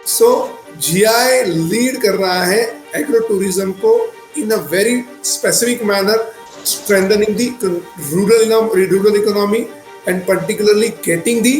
सो GI lead कर रहा है एग्रो टूरिज्म को in a very specific manner, strengthening the rural economy and particularly getting the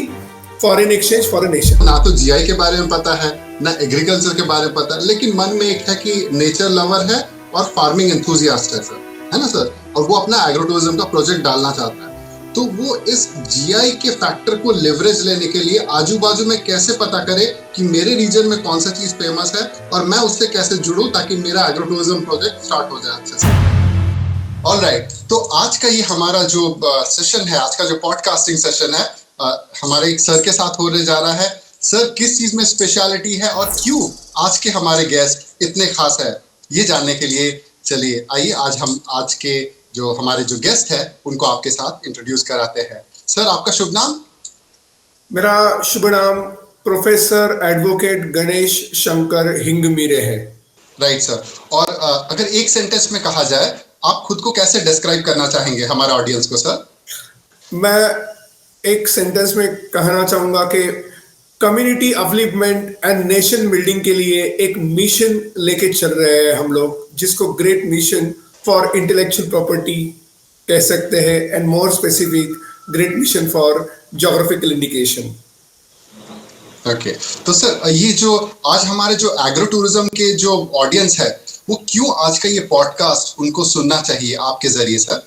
foreign exchange for a nation. ना तो GI के बारे में पता है, ना एग्रीकल्चर के बारे में पता है, लेकिन मन में एक है कि नेचर लवर है और फार्मिंग एंथुसियास्ट है सर, है ना सर, और वो अपना एग्रो टूरिज्म का प्रोजेक्ट डालना चाहता है। तो वो इस जीआई के फैक्टर को लेवरेज लेने के लिए आजू बाजू में कैसे पता करे कि मेरे रीजन में कौन सा चीज फेमस है और मैं उससे कैसे जुड़ूं ताकि मेरा एग्रो टूरिज्म प्रोजेक्ट स्टार्ट हो जाए अच्छे से। ऑलराइट, तो आज का ये हमारा जो सेशन है, आज का जो पॉडकास्टिंग सेशन है, हमारे एक सर के साथ होने जा रहा है। सर, किस चीज में स्पेशलिटी है और क्यों आज के हमारे गेस्ट इतने खास है, ये जानने के लिए चलिए आइए आज के जो हमारे जो गेस्ट है उनको आपके साथ इंट्रोड्यूस कराते हैं। सर, आपका शुभ नाम? मेरा शुभ नाम प्रोफेसर एडवोकेट गणेश शंकर हिंगमीरे है। राइट सर, और अगर एक सेंटेंस में कहा जाए, आप खुद को कैसे डिस्क्राइब करना चाहेंगे हमारे ऑडियंस को सर? मैं एक सेंटेंस में कहना चाहूंगा कि community upliftment and nation building के लिए एक मिशन लेके चल रहे हैं हम लोग, जिसको great mission for intellectual property कह सकते हैं, and more specific great mission for geographical indication. Okay, तो सर ये जो आज हमारे जो एग्रो टूरिज्म के जो ऑडियंस है, वो क्यों आज का ये पॉडकास्ट उनको सुनना चाहिए आपके जरिए सर?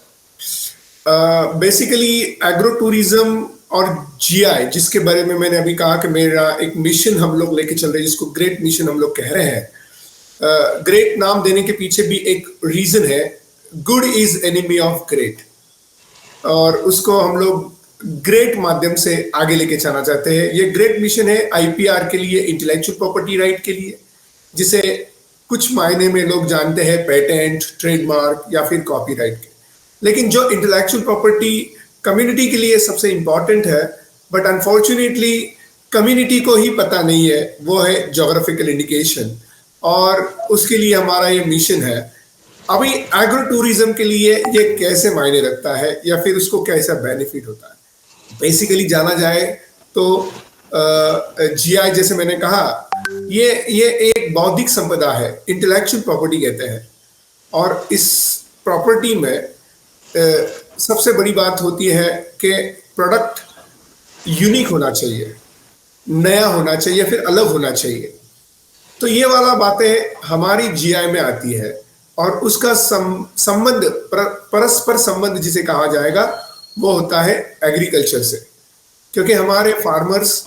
बेसिकली एग्रो टूरिज्म और जीआई, जिसके बारे में मैंने अभी कहा कि मेरा एक मिशन हम लोग लेके चल रहे हैं, जिसको ग्रेट मिशन हम लोग कह रहे हैं। ग्रेट नाम देने के पीछे भी एक रीजन है, good is enemy of great, और उसको हम लोग ग्रेट माध्यम से आगे लेके जाना चाहते हैं। ये ग्रेट मिशन है आईपीआर के लिए, इंटेलेक्चुअल प्रॉपर्टी राइट के लिए, जिसे कुछ मायने में लोग जानते हैं पेटेंट, ट्रेडमार्क या फिर कॉपीराइट के। लेकिन जो इंटेलेक्चुअल प्रॉपर्टी कम्युनिटी के लिए सबसे इंपॉर्टेंट है, बट अनफॉर्चुनेटली कम्युनिटी को ही पता नहीं है, वो है ज्योग्राफिकल इंडिकेशन, और उसके लिए हमारा ये मिशन है। अभी एग्रो टूरिज्म के लिए ये कैसे मायने रखता है या फिर उसको कैसा बेनिफिट होता है, बेसिकली जाना जाए तो जीआई, जैसे मैंने कहा, ये एक बौद्धिक संपदा है, इंटेलेक्चुअल प्रॉपर्टी कहते हैं। और इस प्रॉपर्टी में सबसे बड़ी बात होती है कि प्रोडक्ट यूनिक होना चाहिए, नया होना चाहिए, फिर अलग होना चाहिए। तो ये वाला बातें हमारी जीआई में आती है, और उसका संबंध, परस्पर संबंध जिसे कहा जाएगा, वो होता है एग्रीकल्चर से। क्योंकि हमारे फार्मर्स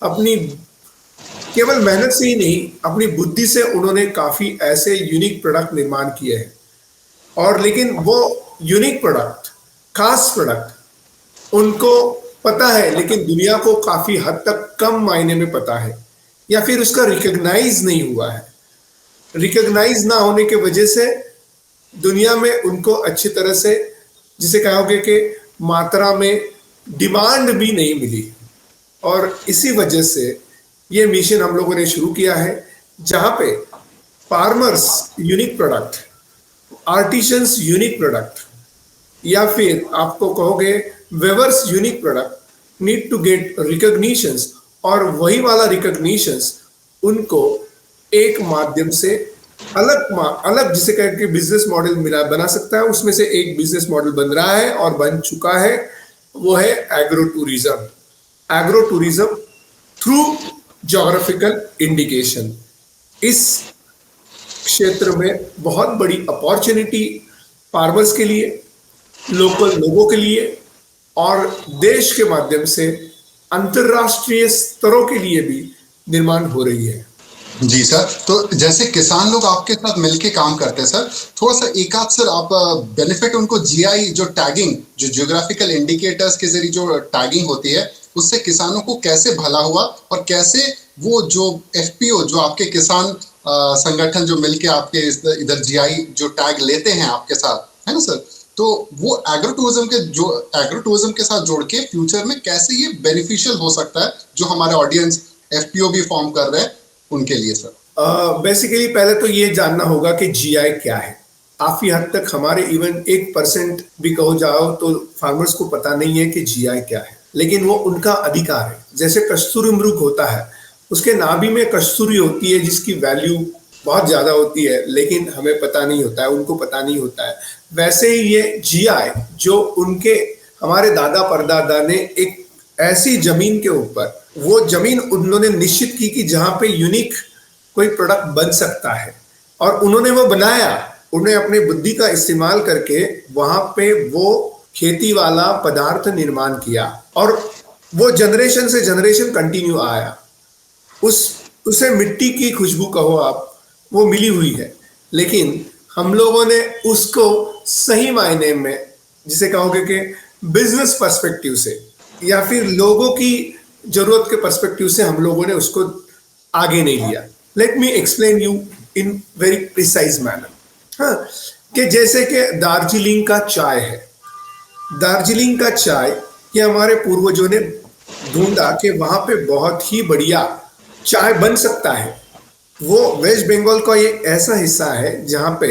अपनी केवल मेहनत से ही नहीं, अपनी बुद्धि से उन्होंने काफी ऐसे यूनिक प्रोडक्ट निर्माण किए हैं, और लेकिन वो यूनिक प्रोडक्ट, खास प्रोडक्ट उनको पता है, लेकिन दुनिया को काफी हद तक कम मायने में पता है, या फिर उसका रिकॉग्नाइज नहीं हुआ है। रिकॉग्नाइज ना होने के वजह से दुनिया में उनको अच्छी तरह से, जिसे कहोगे कि मात्रा में डिमांड भी नहीं मिली। और इसी वजह से ये मिशन हम लोगों ने शुरू किया है, जहां पे farmers unique product, artisans unique product, या फिर आपको कहोगे weavers unique product need to get recognitions, और वही वाला रिकॉग्निशंस उनको एक माध्यम से अलग जिसे कह के बिजनेस मॉडल बना सकता है। उसमें से एक बिजनेस मॉडल बन रहा है और बन चुका है, वो है agro tourism. Agro tourism through geographical indication. इस क्षेत्र में बहुत बड़ी अपॉर्चुनिटी फार्मर्स के लिए, लोकल लोगों के लिए, और देश के माध्यम से अंतरराष्ट्रीय स्तरों के लिए भी निर्माण हो रही है। जी सर, तो जैसे किसान लोग आपके साथ मिलके काम करते हैं सर, थोड़ा सा एक आध सर आप बेनिफिट उनको जीआई जो टैगिंग, जो ज्योग्राफिकल इंडिकेटर्स के जरिए जो टैगिंग होती है, उससे किसानों को कैसे भला हुआ, और कैसे वो जो एफपीओ, जो आपके किसान संगठन जो मिलके आपके इधर जीआई जो टैग लेते हैं आपके साथ, है ना सर, तो वो एग्रो टूरिज्म के साथ जोड़ के फ्यूचर में कैसे ये बेनिफिशियल हो सकता है, जो हमारे ऑडियंस एफपीओ भी फॉर्म कर रहे हैं उनके लिए सर? बेसिकली पहले तो ये जानना होगा कि जीआई क्या है। काफी हद तक हमारे इवन 1% भी कहो जाओ तो फार्मर्स को पता नहीं है कि जीआई क्या है, लेकिन वो उनका अधिकार है। जैसे कस्तूरी मृग होता है, उसके नाभि में कस्तूरी होती है जिसकी वैल्यू बहुत ज्यादा होती है, लेकिन हमें पता नहीं होता है, उनको पता नहीं होता है। वैसे ही ये जीआई जो उनके हमारे दादा परदादा ने एक ऐसी जमीन के ऊपर, वो जमीन उन्होंने निश्चित की कि जहां पे यूनिक कोई प्रोडक्ट बन सकता है, और उन्होंने वो बनाया। उन्हें अपनी बुद्धि का इस्तेमाल करके वहां पे वो खेती वाला पदार्थ निर्माण किया, और वो जनरेशन से जनरेशन कंटिन्यू आया। उसे मिट्टी की खुशबू कहो आप, वो मिली हुई है, लेकिन हम लोगों ने उसको सही मायने में, जिसे कहोगे कि बिजनेस पर्सपेक्टिव से या फिर लोगों की जरूरत के पर्सपेक्टिव से, हम लोगों ने उसको आगे नहीं लिया। Let me explain you in very precise manner. हाँ, कि जैसे कि दार्जिलिंग का चाय है। दार्जिलिंग का चाय ये हमारे पूर्वजों ने ढूंढा कि वहां पे बहुत ही बढ़िया चाय बन सकता है। वो वेस्ट बंगाल का एक ऐसा हिस्सा है जहाँ पे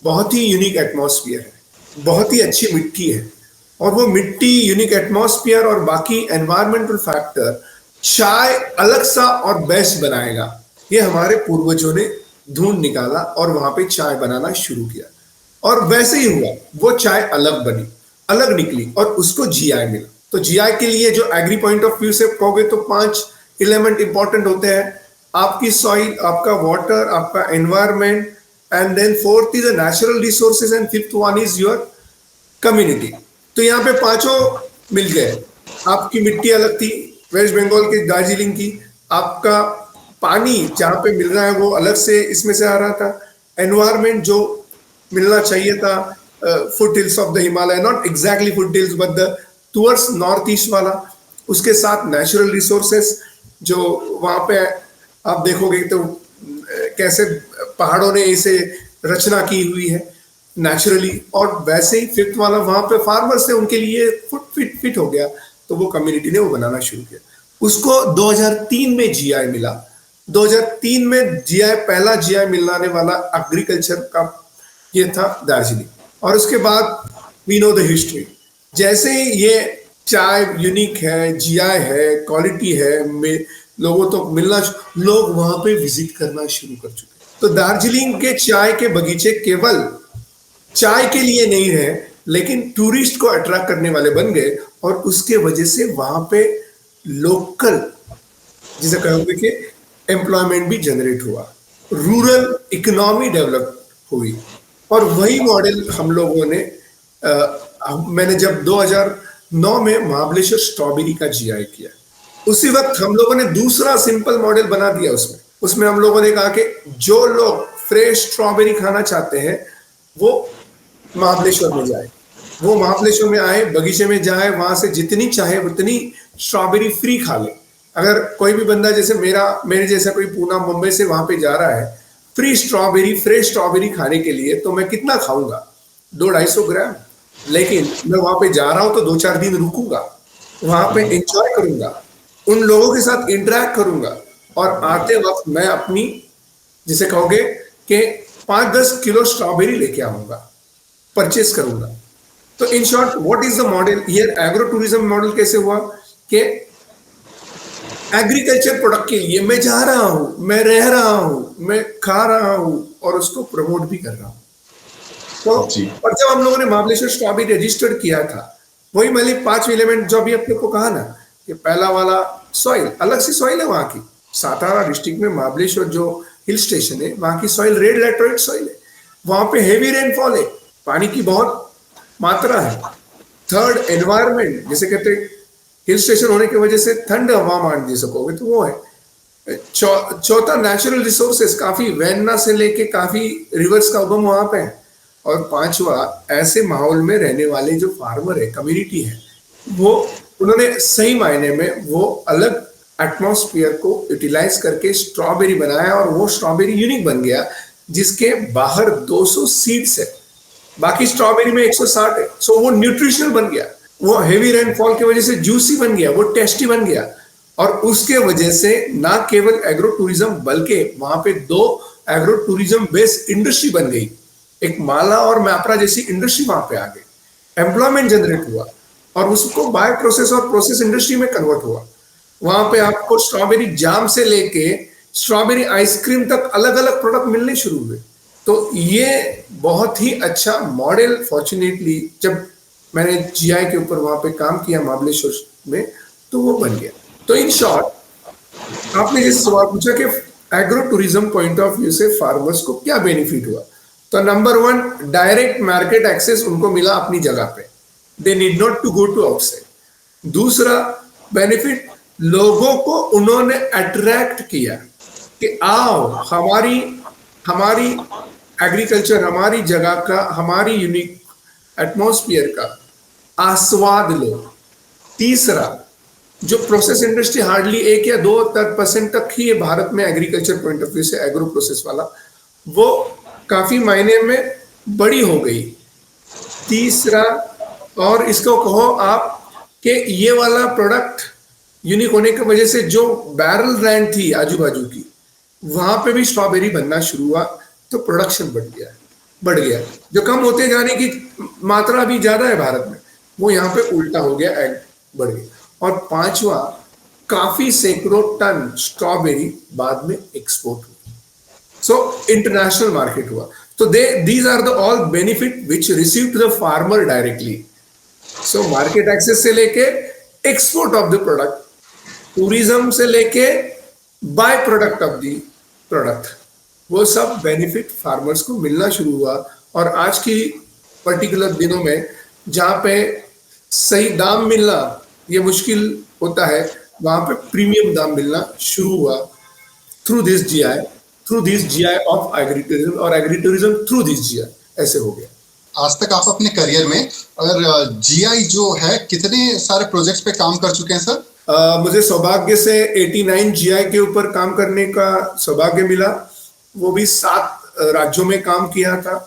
बहुत ही यूनिक एटमॉस्फेयर है, बहुत ही अच्छी मिट्टी है, और वो मिट्टी, यूनिक एटमॉस्फेयर और बाकी एनवायरमेंटल फैक्टर चाय अलग सा और बेस्ट बनाएगा। ये हमारे पूर्वजों ने ढूंढ निकाला और वहां पे चाय बनाना शुरू किया, और वैसे ही हुआ। वो चाय अलग बनी, अलग निकली, और उसको जीआई मिला। तो जीआई के लिए जो एग्री पॉइंट ऑफ व्यू से कहोगे तो 5 एलिमेंट इंपॉर्टेंट होते हैं। आपकी सॉइल, आपका वाटर, आपका environment, and then 4th is a natural resources, and 5th one is your community. तो यहाँ पे पांचों मिल गए। आपकी मिट्टी अलग थी, वेस्ट बंगाल की, दार्जिलिंग की। आपका पानी जहाँ पे मिल रहा है वो अलग से इसमें से आ रहा था। एनवायरमेंट जो मिलना चाहिए था, foot hills of the Himalaya, not exactly foot hills but the towards north east वाला। उसके साथ नेचुरल रिसोर्सेस जो वहाँ पे आप देखोगे तो कैसे पहाड़ों ने इसे रचना की हुई है नेचुरली। और वैसे ही 5th वाला वहां पे फार्मर्स थे, उनके लिए फिट हो गया, तो वो कम्युनिटी ने वो बनाना शुरू किया। उसको 2003 में जीआई मिला। 2003 में जीआई, पहला जीआई मिलने वाला एग्रीकल्चर का ये था दार्जिलिंग। और उसके बाद वी नो द हिस्ट्री। जैसे ही ये चाय यूनिक है, जीआई है, क्वालिटी है, लोगों तो मिलना, लोग वहां पे विजिट करना शुरू कर चुके। तो दार्जिलिंग के चाय के बगीचे केवल चाय के लिए नहीं रहे, लेकिन टूरिस्ट को अट्रैक्ट करने वाले बन गए, और उसके वजह से वहां पे लोकल, जिसे कहोगे कि एम्प्लॉयमेंट भी जनरेट हुआ, रूरल इकोनॉमी डेवलप हुई। और वही मॉडल हम लोगों ने मैंने जब 2009 में महाबलेश्वर स्ट्रॉबेरी का जीआई किया, उसी वक्त हम लोगों ने दूसरा सिंपल मॉडल बना दिया। उसमें हम लोगों ने कहा कि जो लोग फ्रेश स्ट्रॉबेरी खाना चाहते हैं वो महाबलेश्वर में जाए, वो महाबलेश्वर में आए, बगीचे में जाए, वहां से जितनी चाहे उतनी स्ट्रॉबेरी फ्री खा ले। अगर कोई भी बंदा जैसे मेरे जैसा कोई पूना मुंबई से वहां पे जा रहा है फ्री स्ट्रॉबेरी, फ्रेश स्ट्रॉबेरी खाने के लिए, तो मैं कितना खाऊंगा? 200-250 ग्राम। लेकिन मैं वहां पे जा रहा हूं तो 2-4 दिन रुकूंगा, वहां पे एंजॉय करूंगा, उन लोगों के साथ इंटरेक्ट करूंगा, और आते वक्त मैं अपनी, जिसे कहोगे कि 5-10 किलो स्ट्रॉबेरी लेके आऊंगा, परचेस करूंगा। तो in short what is the model here? Agro tourism model कैसे हुआ कि एग्रीकल्चर प्रोडक्ट के लिए मैं जा रहा हूं, मैं रह रहा हूं, मैं खा रहा हूं, और उसको प्रमोट भी कर रहा हूं। तो और जब हम लोगों ने महाबलेश्वर स्ट्रॉबेरी रजिस्टर्ड किया था, वही मैंने 5 एलिमेंट जो अभी अपने को कहा ना, कि पहला वाला सॉइल, अलग सी सॉइल है वहां की। सातारा डिस्ट्रिक्ट में महाबलेश्वर जो हिल स्टेशन है, वहां की सॉइल रेड लैटराइट सॉइल है, वहां पे हेवी रेनफॉल है, पानी की बहुत मात्रा है। 3rd एनवायरमेंट, जैसे कहते हैं हिल स्टेशन होने की वजह से ठंड हवा मान दे सकोगे तो वो है। 4था नेचुरल रिसोर्सेस, काफी वैनना से लेके काफी रिवर्स का उगम वहां पे है। और 5वां ऐसे माहौल में रहने वाले जो फार्मर है, कम्युनिटी है, वो उन्होंने सही मायने में वो अलग एटमॉस्फेयर को यूटिलाइज करके स्ट्रॉबेरी बनाया, और वो स्ट्रॉबेरी यूनिक बन गया, जिसके बाहर 200 सीड्स है, बाकी स्ट्रॉबेरी में 160 है। सो वो न्यूट्रिशनल बन गया, वो हेवी रेनफॉल की वजह से जूसी बन गया, वो टेस्टी बन गया। और उसके वजह से ना केवल एग्रो टूरिज्म, बल्कि वहां पे 2 एग्रो टूरिज्म बेस्ड इंडस्ट्री बन गई। एक माला और मैपरा जैसी इंडस्ट्री वहां पे आ गई, एम्प्लॉयमेंट जनरेट हुआ, और उसको बायो प्रोसेस और प्रोसेस इंडस्ट्री में कन्वर्ट हुआ। वहां पे आपको स्ट्रॉबेरी जाम से लेके स्ट्रॉबेरी आइसक्रीम तक अलग अलग प्रोडक्ट मिलने शुरू हुए। तो ये बहुत ही अच्छा मॉडल, फॉर्चुनेटली जब मैंने जीआई के ऊपर वहां पे काम किया महाबलेश्वर में, तो वो बन गया। तो इन शॉर्ट आपने जिस सवाल पूछा कि agro tourism point of view से फार्मर्स को क्या बेनिफिट हुआ, तो number one, direct market access उनको मिला अपनी जगह पे, they need not to go to outside. दूसरा बेनिफिट, लोगों को उन्होंने अट्रैक्ट किया कि आओ हमारी हमारी एग्रीकल्चर, हमारी जगह का, हमारी यूनिक एटमॉस्फेयर का आस्वाद लो। तीसरा, जो प्रोसेस इंडस्ट्री हार्डली 1 या 2% तक ही है भारत में एग्रीकल्चर पॉइंट ऑफ व्यू से, एग्रो प्रोसेस वाला, वो काफी मायने में बड़ी हो गई। तीसरा, और इसको कहो आप कि ये वाला प्रोडक्ट यूनिक होने की वजह से जो बैरल लैंड थी आजू बाजू की, वहां पे भी स्ट्रॉबेरी बनना शुरू हुआ, तो प्रोडक्शन बढ़ गया। जो कम होते जाने की मात्रा अभी ज्यादा है भारत में, वो यहाँ पे उल्टा हो गया, बढ़ गया। और पांचवा, काफी सैकड़ों टन स्ट्रॉबेरी बाद में एक्सपोर्ट हुई, सो इंटरनेशनल मार्केट हुआ। तो these are the all benefit which receive to the farmer directly. So market access से लेके export of the product, tourism से लेके by product of the product, वो सब बेनिफिट फार्मर्स को मिलना शुरू हुआ। और आज की पर्टिकुलर दिनों में जहाँ पे सही दाम मिलना ये मुश्किल होता है, वहां पे प्रीमियम दाम मिलना शुरू हुआ through this GI of agri tourism, और agri tourism through this GI, ऐसे हो गया। आज तक आप अपने करियर में अगर जीआई जो है कितने सारे प्रोजेक्ट्स पे काम कर चुके हैं सर? मुझे सौभाग्य से 89 जीआई के ऊपर काम करने का सौभाग्य मिला, वो भी 7 राज्यों में काम किया था।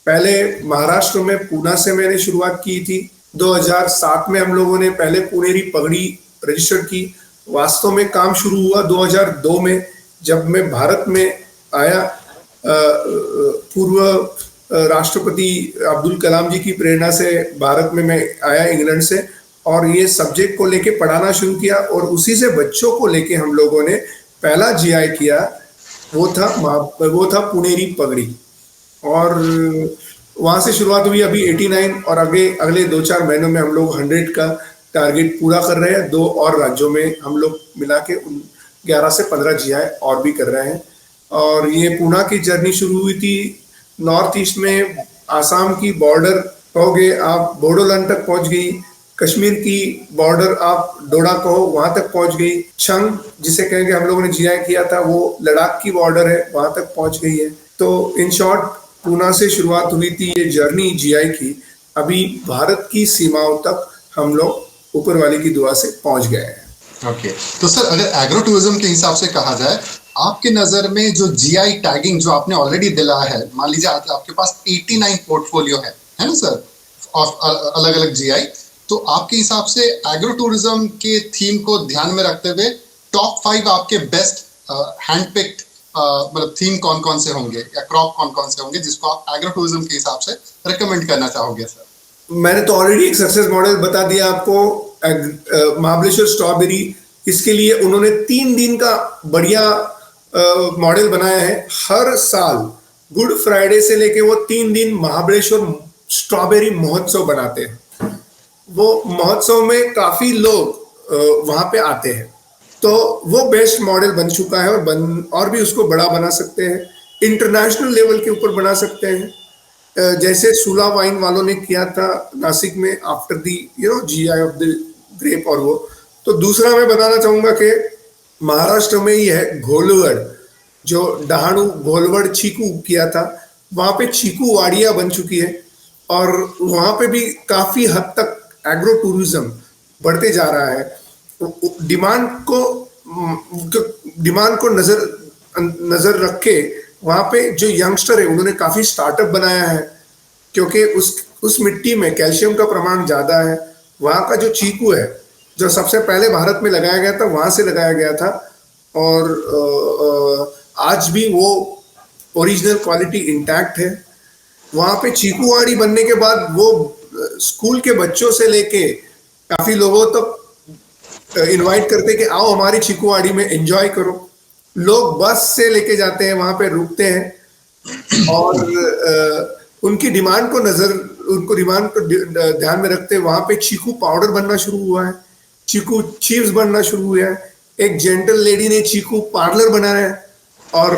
पहले महाराष्ट्र में पूना से मैंने शुरुआत की थी। 2007 में हम लोगों ने पहले पुनेरी पगड़ी रजिस्टर की। वास्तव में काम शुरू हुआ 2002 में, जब मैं भारत में आया। पूर्व राष्ट्रपति अब्दुल कलाम जी की प्रेरणा से भारत में मैं आया इंग्लैंड से, और ये सब्जेक्ट को लेके पढ़ाना शुरू किया, और उसी से बच्चों को लेके हम लोगों ने पहला जीआई किया, वो था पुनेरी पगड़ी। और वहां से शुरुआत हुई अभी 89, और अगले 2-4 महीनों में हम लोग 100 का टारगेट पूरा कर रहे हैं। 2 और राज्यों में हम लोग मिला के 11 से 15 जीआई और भी कर रहे हैं। और ये पूना की जर्नी शुरू हुई थी नॉर्थ ईस्ट में, आसाम की बॉर्डर हो गए आप बोडोलैंड तक पहुंच गई, कश्मीर की बॉर्डर आप डोडा कहो वहां तक पहुंच गई, छंग जिसे कहेंगे हम लोगों ने जीआई किया था वो लद्दाख की बॉर्डर है, वहां तक पहुंच गई है। तो इन शॉर्ट पूना से शुरुआत हुई थी ये जर्नी जीआई की, अभी भारत की सीमाओं तक हम लोग ऊपर वाले की दुआ से पहुंच गए हैं। ओके, तो सर अगर एग्रो टूरिज्म के हिसाब से कहा जाए, आपके नजर में जो जीआई टैगिंग जो आपने ऑलरेडी दिलाया है, मान लीजिए आपके पास 89 पोर्टफोलियो है ना सर, अलग अलग जीआई, तो आपके हिसाब से एग्रो टूरिज्म के थीम को ध्यान में रखते हुए टॉप 5 आपके बेस्ट हैंडपिक्ड मतलब थीम कौन कौन से होंगे या क्रॉप कौन कौन से होंगे जिसको आप एग्रो टूरिज्म के हिसाब से रिकमेंड करना चाहोगे सर? मैंने तो ऑलरेडी एक सक्सेस मॉडल बता दिया आपको, महाबलेश्वर स्ट्रॉबेरी। इसके लिए उन्होंने 3 दिन का बढ़िया मॉडल बनाया है। हर साल गुड फ्राइडे से लेके वो 3 दिन महाबलेश्वर स्ट्रॉबेरी महोत्सव बनाते हैं। वो महोत्सव में काफी लोग वहां पे आते हैं, तो वो बेस्ट मॉडल बन चुका है, और भी उसको बड़ा बना सकते हैं, इंटरनेशनल लेवल के ऊपर बना सकते हैं, जैसे सुला वाइन वालों ने किया था नासिक में after the GI of the grape. और वो तो दूसरा मैं बताना चाहूंगा कि महाराष्ट्र में ही है घोलवड, जो डहाणू घोलवड चीकू किया था, वहां पे चीकू वाड़िया बन चुकी है, और वहां पे भी काफी हद तक एग्रो टूरिज्म बढ़ते जा रहा है। डिमांड को नजर रख के वहां पे जो यंगस्टर है उन्होंने काफी स्टार्टअप बनाया है, क्योंकि उस मिट्टी में कैल्शियम का प्रमाण ज्यादा है। वहां का जो चीकू है जो सबसे पहले भारत में लगाया गया था, वहां से लगाया गया था, और आज भी वो ओरिजिनल क्वालिटी इंटैक्ट है। वहां पे चीकूवाड़ी बनने के बाद वो स्कूल के बच्चों से लेके काफी लोगों तक इनवाइट करते कि आओ हमारी चीकूवाड़ी में एंजॉय करो। लोग बस से लेके जाते हैं, वहां पे रुकते हैं और उनकी डिमांड को ध्यान में रखते वहां पे चीकू पाउडर बनना शुरू हुआ है, चीकू चिप्स बनना शुरू हुआ है। एक जेंटल लेडी ने चीकू पार्लर बनाया है और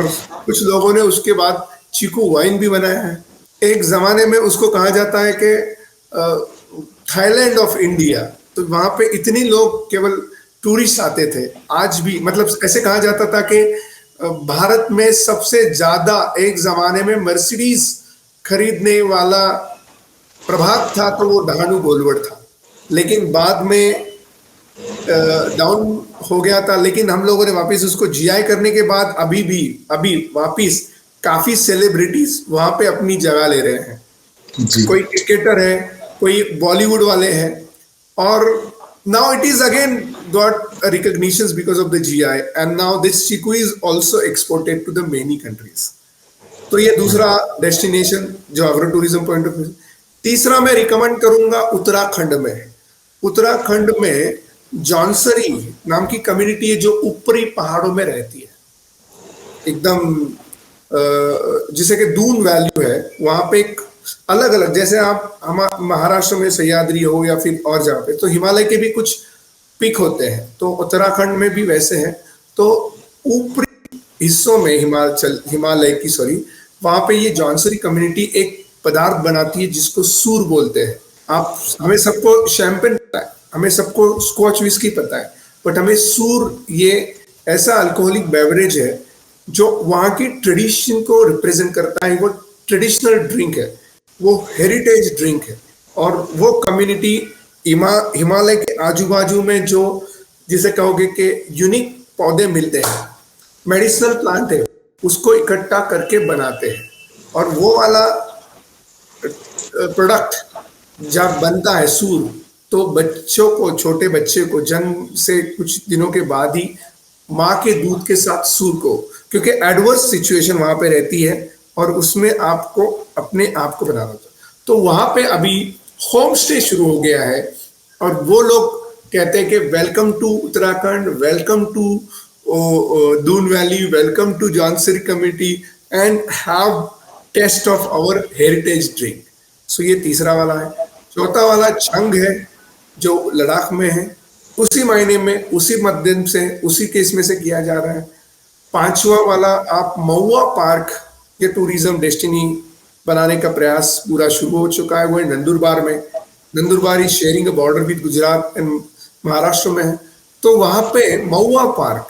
कुछ लोगों ने उसके बाद चीकू वाइन भी बनाया है। एक जमाने में उसको कहा जाता है कि थाईलैंड ऑफ इंडिया। तो वहां पे इतनी लोग केवल टूरिस्ट आते थे। आज भी मतलब ऐसे कहा जाता था कि भारत में सबसे ज्यादा एक जमाने में मर्सिडीज खरीदने वाला प्रभात था तो वो डहाणू बोलवड था, लेकिन बाद में डाउन हो गया था। लेकिन हम लोगों ने वापस उसको जीआई करने के बाद अभी वापस काफी सेलिब्रिटीज वहां पे अपनी जगह ले रहे हैं। कोई क्रिकेटर है, कोई बॉलीवुड वाले हैं, और now it is again got a recognitions because of the GI, and now this chiku is also exported to the many countries. तो ये दूसरा डेस्टिनेशन जो agro tourism point of view. तीसरा मैं रिकमेंड करूंगा उत्तराखंड में। उत्तराखंड में जॉनसरी नाम की कम्युनिटी है जो ऊपरी पहाड़ों में रहती है, एकदम जिसे कि दून वैल्यू है। वहां पे एक अलग अलग, जैसे आप हम महाराष्ट्र में सह्याद्री हो या फिर और जगह पे, तो हिमालय के भी कुछ पिक होते हैं, तो उत्तराखंड में भी वैसे हैं। तो ऊपरी हिस्सों में हिमालय की वहां पे ये जॉनसरी कम्युनिटी एक पदार्थ बनाती है जिसको सूर बोलते हैं। आप हमें सबको शैंपेन पता है, हमें सबको स्कॉच विस्की पता है, बट हमें सूर ये ऐसा अल्कोहलिक बेवरेज है जो वहां की ट्रेडिशन को रिप्रेजेंट करता है। वो ट्रेडिशनल ड्रिंक है, वो हेरिटेज ड्रिंक है। और वो कम्युनिटी हिमालय के आजू बाजू में जो जिसे कहोगे कि यूनिक पौधे मिलते हैं, मेडिसिनल प्लांट है, उसको इकट्ठा करके बनाते हैं। और वो वाला प्रोडक्ट जब बनता है सूर, तो बच्चों को, छोटे बच्चे को जन्म से कुछ दिनों के बाद ही माँ के दूध के साथ सूर को, क्योंकि एडवर्स सिचुएशन वहां पे रहती है और उसमें आपको अपने आप को बनाना होता है। तो वहां पे अभी होम स्टे शुरू हो गया है और वो लोग कहते हैं कि welcome to Uttarakhand, welcome to Doon valley, welcome to Jaunsari community and have taste of our heritage drink. So ये तीसरा वाला है। चौथा वाला छंग है जो लद्दाख में है, उसी महीने में, उसी माध्यम से, उसी केस में से किया जा रहा है। पांचवा वाला आप महुआ पार्क ये टूरिज्म डेस्टिनी बनाने का प्रयास पूरा शुरू हो चुका है। वो है नंदुरबार में। Nandurbar is sharing a border with Gujarat and Maharashtra में है। तो वहां पे महुआ पार्क,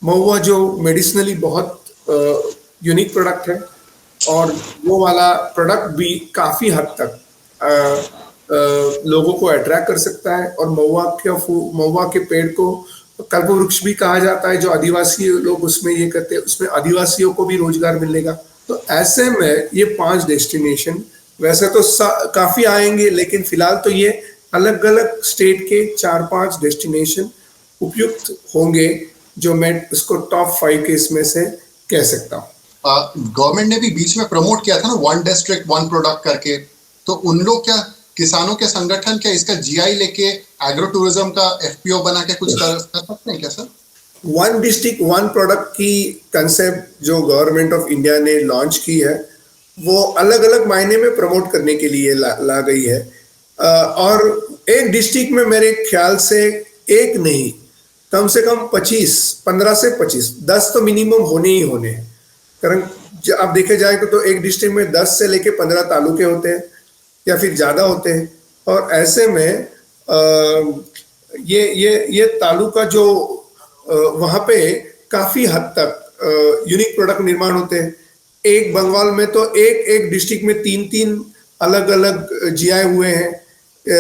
महुआ जो मेडिसिनली बहुत यूनिक प्रोडक्ट है, और वो वाला प्रोडक्ट भी काफी हद तक लोगों को अट्रैक्ट कर सकता है। और महुआ के पेड़ को कल्प वृक्ष भी कहा जाता है। जो आदिवासी लोग उसमें ये करते हैं, उसमें आदिवासियों को भी रोजगार मिलेगा। तो ऐसे में ये 5 डेस्टिनेशन, वैसे तो काफी आएंगे, लेकिन फिलहाल तो ये अलग अलग स्टेट के 4-5 डेस्टिनेशन उपयुक्त होंगे जो मैं इसको टॉप 5 के इसमें से कह सकता हूँ। गवर्नमेंट ने भी बीच में प्रमोट किया था ना, 1 डिस्ट्रिक्ट 1 प्रोडक्ट करके। तो उन लोग क्या, किसानों के संगठन क्या इसका जीआई लेके एग्रो टूरिज्म का एफपीओ बना के कुछ कर सकते हैं क्या सर? 1 डिस्ट्रिक्ट 1 प्रोडक्ट की कंसेप्ट जो गवर्नमेंट ऑफ इंडिया ने लॉन्च की है, वो अलग अलग मायने में प्रमोट करने के लिए ला गई है। और एक डिस्ट्रिक्ट में मेरे ख्याल से एक नहीं, कम से कम 15 से 25, 10 तो मिनिमम होने ही होने हैं। कारण आप देखे जाए तो एक डिस्ट्रिक्ट में 10 से लेके 15 तालुके होते हैं या फिर ज्यादा होते हैं। और ऐसे में ये तालुका जो वहां पे काफी हद तक यूनिक प्रोडक्ट निर्माण होते हैं। एक बंगाल में तो एक डिस्ट्रिक्ट में 3-3 अलग अलग जीआई हुए हैं,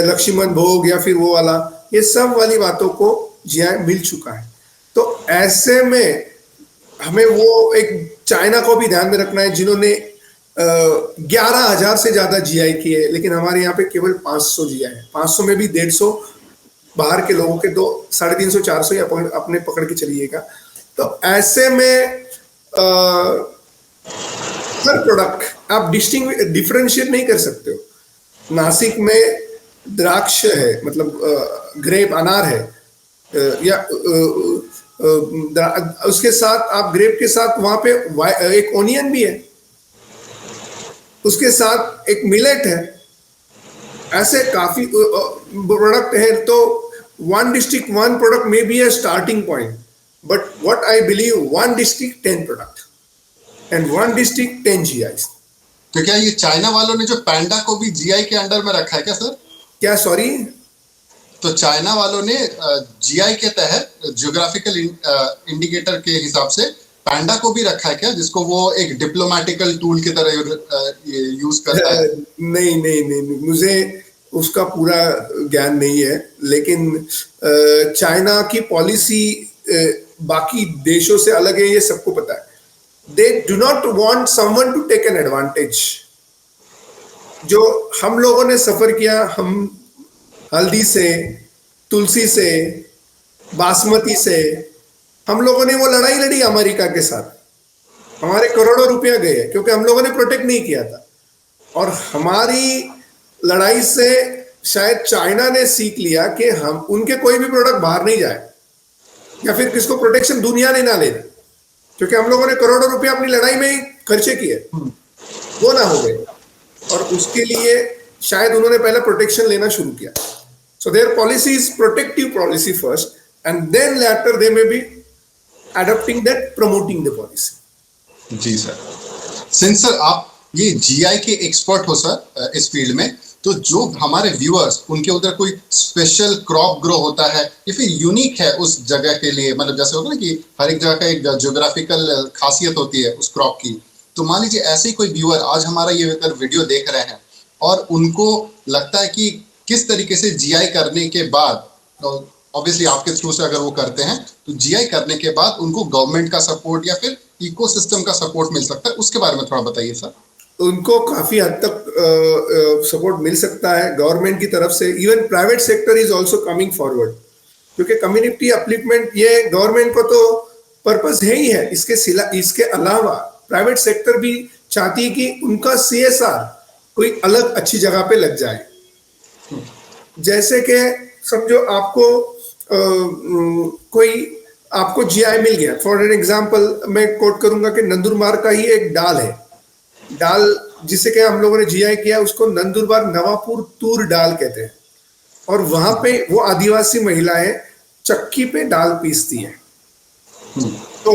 लक्ष्मण भोग या फिर वो वाला, ये सब वाली बातों को जीआई मिल चुका है। तो ऐसे में हमें वो एक चाइना को भी ध्यान में रखना है जिन्होंने 11,000 से ज्यादा जीआई किए, लेकिन हमारे यहाँ पे केवल 500 जीआई है। 500 में भी 150 बाहर के लोगों के, तो 350-400 ही अपने पकड़ के चलिएगा। तो ऐसे में हर प्रोडक्ट आप डिफरेंशिएट नहीं कर सकते हो। नासिक में द्राक्ष है, मतलब ग्रेप अनार है, या उसके साथ आप ग्रेप के साथ वहां पे एक ओनियन भी है, उसके साथ एक मिलेट है, ऐसे काफी प्रोडक्ट है। तो वन डिस्ट्रिक्ट वन प्रोडक्ट में be a starting point, but what I believe one district 10 product and one district 10 GI. तो क्या ये चाइना वालों ने जो पैंडा को भी जीआई के अंडर में रखा है क्या सर? क्या सॉरी? तो चाइना वालों ने जीआई के तहत ज्योग्राफिकल इंडिकेटर के हिसाब से पैंडा को भी रखा है क्या, जिसको वो एक डिप्लोमेटिकल टूल की तरह यूज करता है? नहीं नहीं नहीं, मुझे उसका पूरा ज्ञान नहीं है, लेकिन चाइना की पॉलिसी बाकी देशों से अलग है, ये सबको पता है। They do not want someone to take an advantage. जो हम लोगों ने सफर किया, हम हल्दी से, तुलसी से, बासमती से, हम लोगों ने वो लड़ाई लड़ी अमेरिका के साथ, हमारे करोड़ों रुपया गए क्योंकि हम लोगों ने प्रोटेक्ट नहीं किया था। और हमारी लड़ाई से शायद चाइना ने सीख लिया कि हम उनके कोई भी प्रोडक्ट बाहर नहीं जाए, या फिर किसको प्रोटेक्शन दुनिया ने ना ले, क्योंकि हम लोगों ने करोड़ों रुपया अपनी लड़ाई में ही खर्चे किए, वो ना हो गए। और उसके लिए शायद उन्होंने पहले प्रोटेक्शन लेना शुरू किया। So their policy is protective policy first, and then later they may be adopting that, promoting the policy. जी सर। सिंस सर आप ये जीआई के एक्सपर्ट हो सर इस फील्ड में, तो जो हमारे व्यूअर्स उनके उधर कोई स्पेशल क्रॉप ग्रो होता है या फिर यूनिक है उस जगह के लिए, मतलब जैसे होता है ना कि हर एक जगह का एक ज्योग्राफिकल खासियत होती है उस क्रॉप की, तो मान लीजिए ऐसे ही कोई व्यूअर आज हमारा ये वीडियो देख रहे हैं और उनको लगता है कि किस तरीके से जीआई करने के बाद, ऑब्वियसली आपके थ्रू से अगर वो करते हैं तो जीआई करने के बाद उनको गवर्नमेंट का सपोर्ट या फिर इकोसिस्टम का सपोर्ट मिल सकता है, उसके बारे में थोड़ा बताइए सर। उनको काफी हद तक सपोर्ट मिल सकता है गवर्नमेंट की तरफ से। Even private sector is also coming forward, क्योंकि कम्युनिटी अपलिफ्टमेंट ये गवर्नमेंट को तो पर्पस है ही है। इसके अलावा प्राइवेट सेक्टर भी चाहती है कि उनका सीएसआर कोई अलग अच्छी जगह पे लग जाए। जैसे कि समझो आपको कोई आपको जीआई मिल गया, फॉर एन एग्जांपल मैं कोट करूंगा कि नंदुरबार का ही एक डाल है, डाल जिसे कि हम लोगों ने जीआई किया, उसको नंदुरबार नवापुर तूर डाल कहते हैं। और वहां पे वो आदिवासी महिलाएं चक्की पे डाल पीसती हैं। तो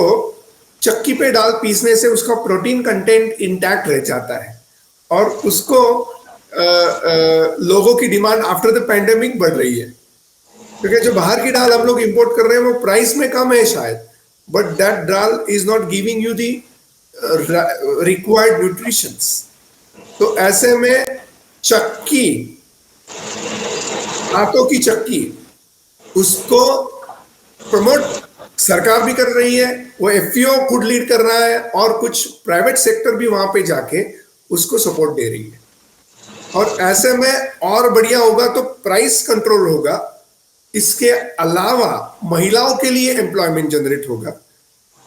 चक्की पे डाल पीसने से उसका प्रोटीन कंटेंट इंटैक्ट रह जाता है, और उसको लोगों की डिमांड आफ्टर द पैंडेमिक बढ़ रही है, क्योंकि जो बाहर की दाल हम लोग इंपोर्ट कर रहे हैं वो प्राइस में कम है शायद, but that dal is not giving you the required nutritions. तो ऐसे में चक्की, आटों की चक्की, उसको प्रमोट सरकार भी कर रही है, वो एफपीओ खुद लीड कर रहा है, और कुछ प्राइवेट सेक्टर भी वहां पे जाके उसको सपोर्ट दे रही है। और ऐसे में और बढ़िया होगा तो प्राइस कंट्रोल होगा, इसके अलावा महिलाओं के लिए एम्प्लॉयमेंट जनरेट होगा,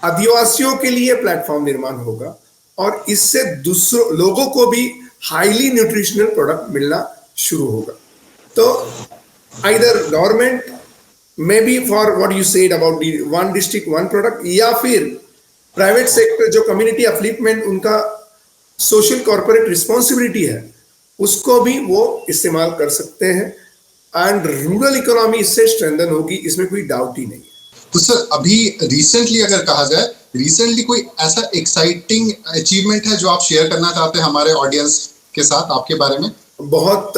आदिवासियों के लिए प्लेटफॉर्म निर्माण होगा, और इससे दूसरों लोगों को भी हाईली न्यूट्रिशनल प्रोडक्ट मिलना शुरू होगा। तो either government may be for what you said about one district one product, या फिर प्राइवेट सेक्टर जो कम्युनिटी अपलिफ्टमेंट उनका सोशल कॉर्पोरेट रिस्पॉन्सिबिलिटी है, उसको भी वो इस्तेमाल कर सकते हैं, एंड रूरल इकोनॉमी इससे स्ट्रेंथन होगी, इसमें कोई डाउट ही नहीं है। तो सर अभी रिसेंटली अगर कहा जाए, रिसेंटली कोई ऐसा एक्साइटिंग अचीवमेंट है जो आप शेयर करना चाहते हैं हमारे ऑडियंस के साथ आपके बारे में? बहुत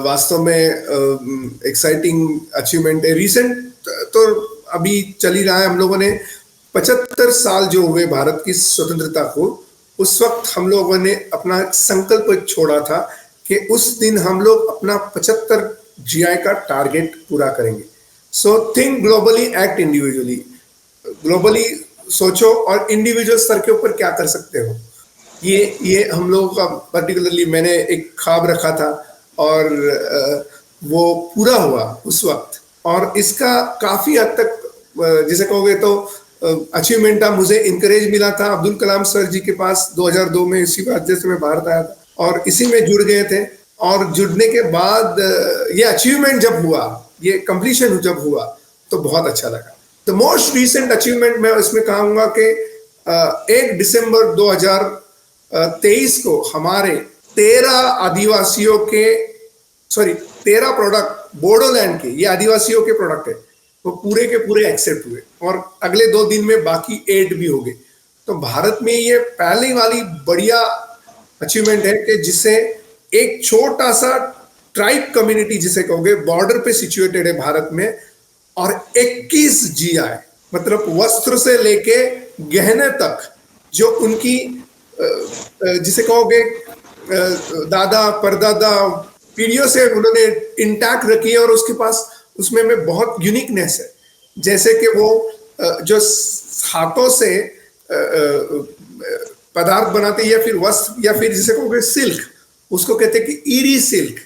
वास्तव में एक्साइटिंग अचीवमेंट है रिसेंट, तो अभी चल ही रहा है। हम लोगों ने 75 साल जो हुए भारत की स्वतंत्रता को, उस वक्त हम लोगों ने अपना संकल्प छोड़ा था कि उस दिन हम लोग अपना 75 जीआई का टारगेट पूरा करेंगे। So think globally, act individually. Globally सोचो और इंडिविजुअल स्तर के ऊपर क्या कर सकते हो, ये हम लोगों का पर्टिकुलरली मैंने एक ख्वाब रखा था, और वो पूरा हुआ उस वक्त। और इसका काफी हद तक जिसे कहोगे तो अचीवमेंट था। मुझे इंकरेज मिला था अब्दुल कलाम सर जी के पास 2002 में, इसी वजह से मैं भारत आया था, और इसी में जुड़ गए थे। और जुड़ने के बाद ये अचीवमेंट जब हुआ, ये कंप्लीशन जब हुआ, तो बहुत अच्छा लगा। द मोस्ट रीसेंट अचीवमेंट मैं इसमें कहूंगा कि 1 दिसंबर 2023 को हमारे 13 आदिवासियों के 13 प्रोडक्ट बोडोलैंड के, ये आदिवासियों के प्रोडक्ट है, वो पूरे के पूरे एक्सेप्ट हुए और अगले 2 दिन में बाकी 8 भी हो गए। तो भारत में ये पहली वाली बढ़िया अचीवमेंट है कि जिसे एक छोटा सा ट्राइब कम्युनिटी जिसे कहोगे बॉर्डर पे सिचुएटेड है भारत में, और 21 जीआई मतलब वस्त्र से लेके गहने तक जो उनकी जिसे कहोगे दादा परदादा पीढ़ियों से उन्होंने इंटैक्ट रखी है, और उसके पास उसमें में बहुत यूनिकनेस है। जैसे कि वो जो हाथों से पदार्थ बनाते हैं या फिर वस्त्र या फिर जिसे कहोगे सिल्क, उसको कहते हैं कि ईरी सिल्क,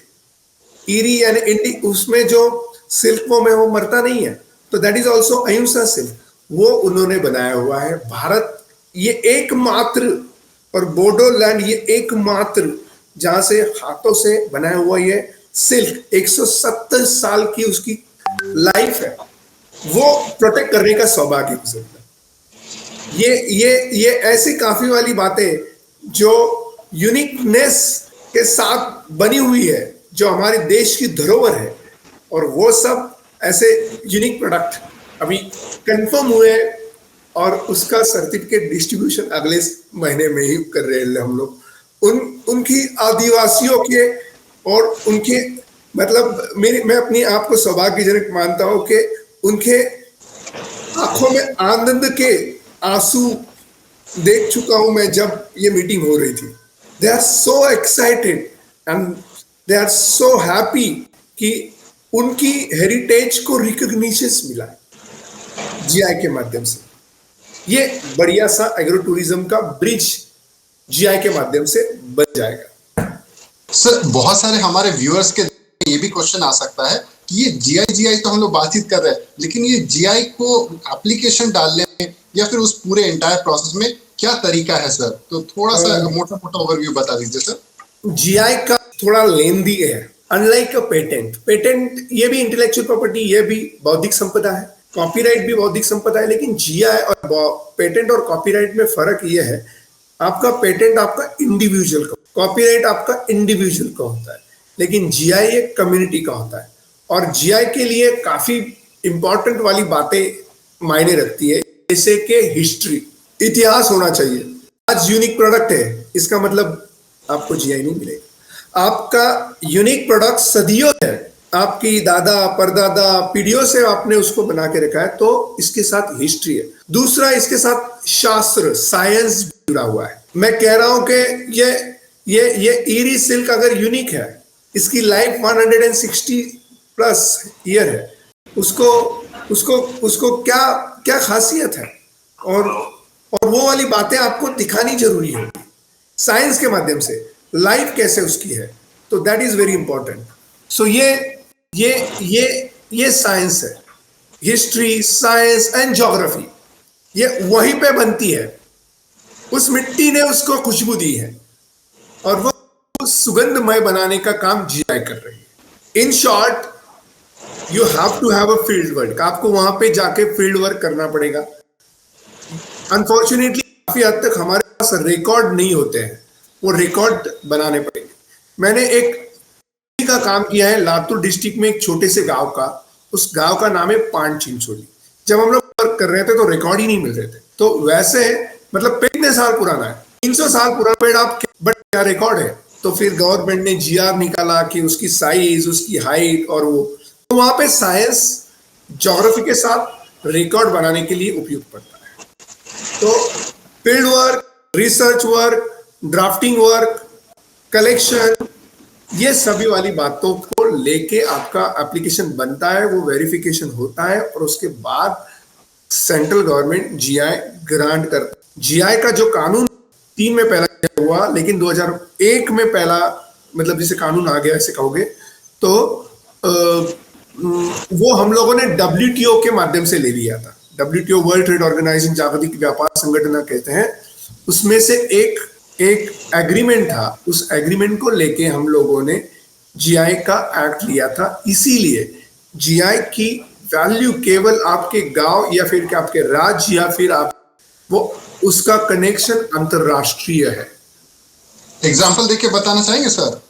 ईरी यानी उसमें जो सिल्क वो मरता नहीं है, तो दैट इज ऑल्सो अहिंसा सिल्क, वो उन्होंने बनाया हुआ है। भारत ये एकमात्र, और बोडोलैंड ये एकमात्र जहां से हाथों से बनाया हुआ ये सिल्क 170 साल की उसकी लाइफ है, वो प्रोटेक्ट करने का सौभाग्य हो सकता है। ये ऐसी काफी वाली बातें जो यूनिकनेस के साथ बनी हुई है, जो हमारे देश की धरोहर है, और वो सब ऐसे यूनिक प्रोडक्ट अभी कंफर्म हुए और उसका सर्टिफिकेट डिस्ट्रीब्यूशन अगले महीने में ही कर रहे हैं हम लोग। उनकी आदिवासियों के और उनके मतलब मैं अपनी आप को सौभाग्यजनक मानता हूं कि उनके आंखों में आनंद के आंसू देख चुका हूं मैं जब ये मीटिंग हो रही थी। They are so excited and they are so happy कि उनकी हेरिटेज को रिकॉग्निशन मिला है जीआई के माध्यम से। ये बढ़िया सा एग्रो टूरिज्म का ब्रिज जीआई के माध्यम से बन जाएगा। सर बहुत सारे हमारे व्यूअर्स के ये भी क्वेश्चन आ सकता है कि ये जीआई तो हम लोग बातचीत कर रहे हैं, लेकिन ये जीआई को एप्लीकेशन डालने में या फिर उस पूरे एंटायर प्रोसेस में क्या तरीका है सर? तो थोड़ा सा मोटा मोटा ओवरव्यू बता दीजिए सर। जीआई का थोड़ा लेंदी है, अनलाइक अ पेटेंट ये भी इंटेलेक्चुअल प्रॉपर्टी, ये भी बौद्धिक संपदा है, कॉपीराइट भी बौद्धिक संपदा है। लेकिन जीआई और पेटेंट और कॉपीराइट में फर्क ये है, आपका पेटेंट आपका इंडिविजुअल का, कॉपीराइट आपका इंडिविजुअल का होता है, लेकिन जीआई एक कम्युनिटी का होता है। और जीआई के लिए काफी इंपॉर्टेंट वाली बातें मायने रखती है, जैसे कि हिस्ट्री, इतिहास होना चाहिए। आज यूनिक प्रोडक्ट है, इसका मतलब आपको जीआई नहीं मिलेगा। आपका यूनिक प्रोडक्ट सदियों है, आपकी दादा परदादा पीढ़ियों से आपने उसको बना के रखा है, तो इसके साथ हिस्ट्री है। दूसरा, इसके साथ शास्त्र साइंस जुड़ा हुआ है। मैं कह रहा हूं कि ये ईरी सिल्क अगर यूनिक है, इसकी लाइफ 160 प्लस ईयर है, उसको क्या खासियत है, और वो वाली बातें आपको दिखानी जरूरी है साइंस के माध्यम से, लाइफ कैसे उसकी है। तो दैट इज वेरी इंपॉर्टेंट। सो ये साइंस है, हिस्ट्री साइंस एंड ज्योग्राफी, ये वहीं पे बनती है। उस मिट्टी ने उसको खुशबू दी है और वो सुगंधमय बनाने का काम जीआई कर रही है। In short, you have to have a field work, आपको वहां पे जाके फील्ड वर्क करना पड़ेगा। अनफॉर्चुनेटली काफी हद तक हमारे पास रिकॉर्ड नहीं होते हैं, वो रिकॉर्ड बनाने पड़ेंगे। मैंने एक का काम किया है लातूर डिस्ट्रिक्ट में, एक छोटे से गांव का, उस गांव का नाम है पान चिंचोली। जब हम लोग वर्क कर रहे थे तो रिकॉर्ड ही नहीं मिल रहे थे। तो वैसे मतलब पेड़ कितने साल पुराना है, 300 साल पुराना पेड़, आप बट क्या रिकॉर्ड है। तो फिर गवर्नमेंट ने जीआर निकाला कि उसकी साइज, उसकी हाइट, और वो तो वहां पे साइंस ज्योग्राफी के साथ रिकॉर्ड बनाने के लिए उपयुक्त पड़ता है। तो field work, research work, drafting work, collection, ये सभी वाली बातों को लेके आपका एप्लीकेशन बनता है, वो वेरिफिकेशन होता है, और उसके बाद सेंट्रल गवर्नमेंट जीआई ग्रांट करता है। जीआई का जो कानून 3 में पहला हुआ, लेकिन 2001 में पहला मतलब जिसे कानून आ गया ऐसे कहोगे, तो वो हम लोगों ने WTO के माध्यम से ले लिया था। WTO वर्ल्ड ट्रेड ऑर्गेनाइजेशन, जागतिक व्यापार संगठन कहते हैं, उसमें से एक एग्रीमेंट था। उस एग्रीमेंट को लेके हम लोगों ने जीआई का एक्ट लिया था। इसीलिए जीआई की वैल्यू केवल आपके गांव या फिर कि आपके राज्य या फिर आप वो उसका कनेक्शन अंतरराष्ट्रीय है। एग्जाम्पल देके बताना चाहेंगे सर?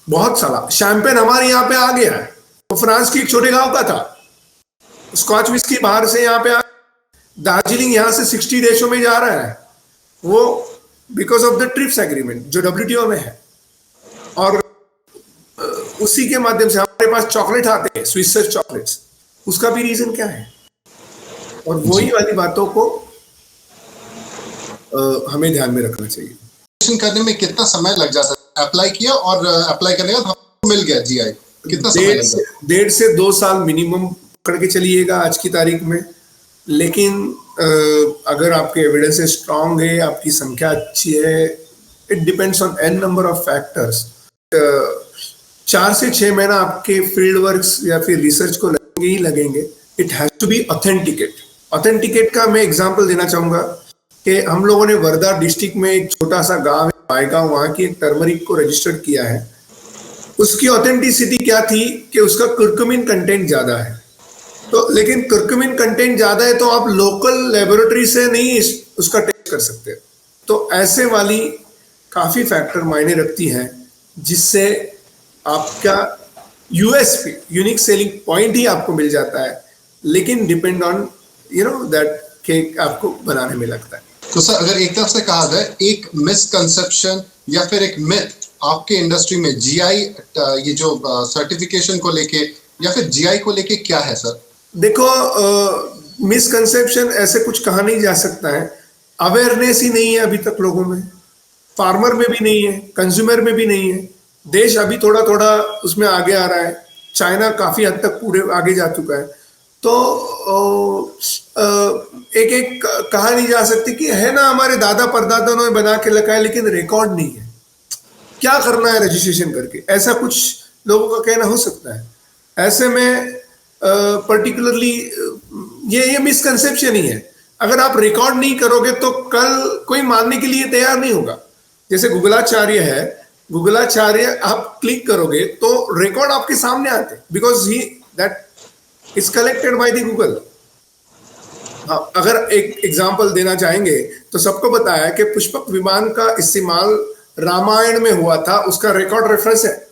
बहुत सारा शैंपेन हमारे यहाँ पे आ गया है, वो फ्रांस की एक छोटे गांव का था। स्कॉच विस्की बाहर से यहाँ पे दार्जिलिंग यहाँ से 60 देशों में जा रहा है, वो because of the trips agreement जो WTO में है। और उसी के माध्यम से हमारे पास चॉकलेट आते हैं, स्विस चॉकलेट्स, उसका भी रीजन क्या है? और वही वाली बातों को हमें ध्यान में रखना चाहिए। करने में कितना समय लग जाता है? अप्लाई किया और अप्लाई करने के बाद मिल गया GI, कितना समय लग जाता है? 1.5 से 2 साल मिनिमम पकड़ के चलिएगा आज की तारीख में। लेकिन अगर आपके एविडेंस स्ट्रांग है, आपकी संख्या अच्छी है, it depends on n number of factors. 4 से 6 महीना आपके फील्ड वर्क्स या फिर रिसर्च को लगेंगे ही लगेंगे। It has to be authenticate. Authenticate का मैं एग्जांपल देना चाहूंगा कि हम लोगों ने वर्धा डिस्ट्रिक्ट में एक छोटा सा गांव है पायगांव, वहां की एक टर्मरिक को रजिस्टर्ड किया है। उसकी ऑथेंटिसिटी क्या थी कि उसका कुर्कुमिन कंटेंट ज्यादा है। तो लेकिन कुर्कुमिन कंटेंट ज्यादा है तो आप लोकल लेबोरेटरी से नहीं उसका टेस्ट कर सकते। तो ऐसे वाली काफी फैक्टर मायने रखती हैं जिससे आपका USP यूनिक सेलिंग पॉइंट ही आपको मिल जाता है, लेकिन डिपेंड ऑन दैट केक आपको बनाने में लगता है। तो सर अगर एक तरफ से कहा जाए एक मिसकंसेप्शन या फिर एक मिथ आपके इंडस्ट्री में GI ये जो सर्टिफिकेशन को लेके या फिर GI को लेके क्या है सर? देखो, मिसकंसेप्शन ऐसे कुछ कहा नहीं जा सकता है। अवेयरनेस ही नहीं है अभी तक लोगों में, फार्मर में भी नहीं है, कंज्यूमर में भी नहीं है। देश अभी थोड़ा थोड़ा उसमें आगे आ रहा है, चाइना काफी हद तक पूरे आगे जा चुका है। तो एक कहा नहीं जा सकती कि है ना हमारे दादा परदादा ने बना के रखा है लेकिन रिकॉर्ड नहीं है, क्या करना है रजिस्ट्रेशन करके, ऐसा कुछ लोगों का कहना हो सकता है। ऐसे में पर्टिकुलरली ये मिसकंसेप्शन ही है। अगर आप रिकॉर्ड नहीं करोगे तो कल कोई मानने के लिए तैयार नहीं होगा। जैसे गूगलाचार्य है, गूगलाचार्य आप क्लिक करोगे तो रिकॉर्ड आपके सामने आते, because he that is collected by the Google. हाँ, अगर एक एग्जांपल देना चाहेंगे तो सबको बताया है कि पुष्पक विमान का इस्तेमाल रामायण में हुआ था, उसका रिकॉर्ड रेफरेंस है।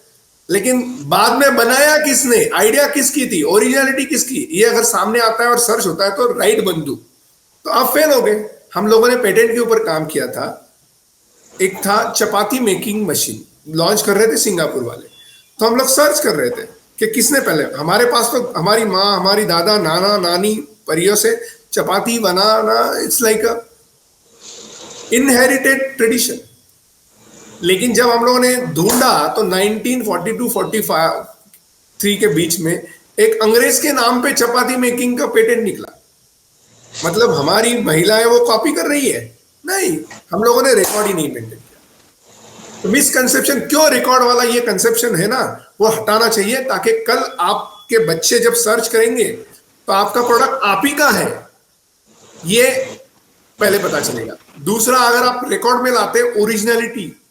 लेकिन बाद में बनाया किसने, आइडिया किसकी थी, ओरिजिनलिटी किसकी, ये अगर सामने आता है और सर्च होता है तो राइट बंधु, तो आप फेल हो गए। हम लोगों ने पेटेंट के ऊपर काम किया था। एक था चपाती मेकिंग मशीन, लॉन्च कर रहे थे सिंगापुर वाले। तो हम लोग सर्च कर रहे थे कि किसने पहले, हमारे पास तो हमारी माँ, हमारी दादा, नाना नानी परियों से चपाती बनाना it's like a inherited tradition. लेकिन जब हम लोगों ने ढूंढा तो 1942-43 के बीच में एक अंग्रेज के नाम पे चपाती मेकिंग का पेटेंट निकला। मतलब हमारी महिलाएं वो कॉपी कर रही है? नहीं, हम लोगों ने रिकॉर्ड ही नहीं मेंटेन किया। तो मिसकंसेप्शन क्यों, रिकॉर्ड वाला ये कंसेप्शन है ना, वो हटाना चाहिए ताकि कल आपके बच्चे जब सर्च करेंगे तो आपका प्रोडक्ट आप ही का है ये पहले पता चलेगा। दूसरा, अगर आप रिकॉर्ड में लाते ओरिजिनलिटी,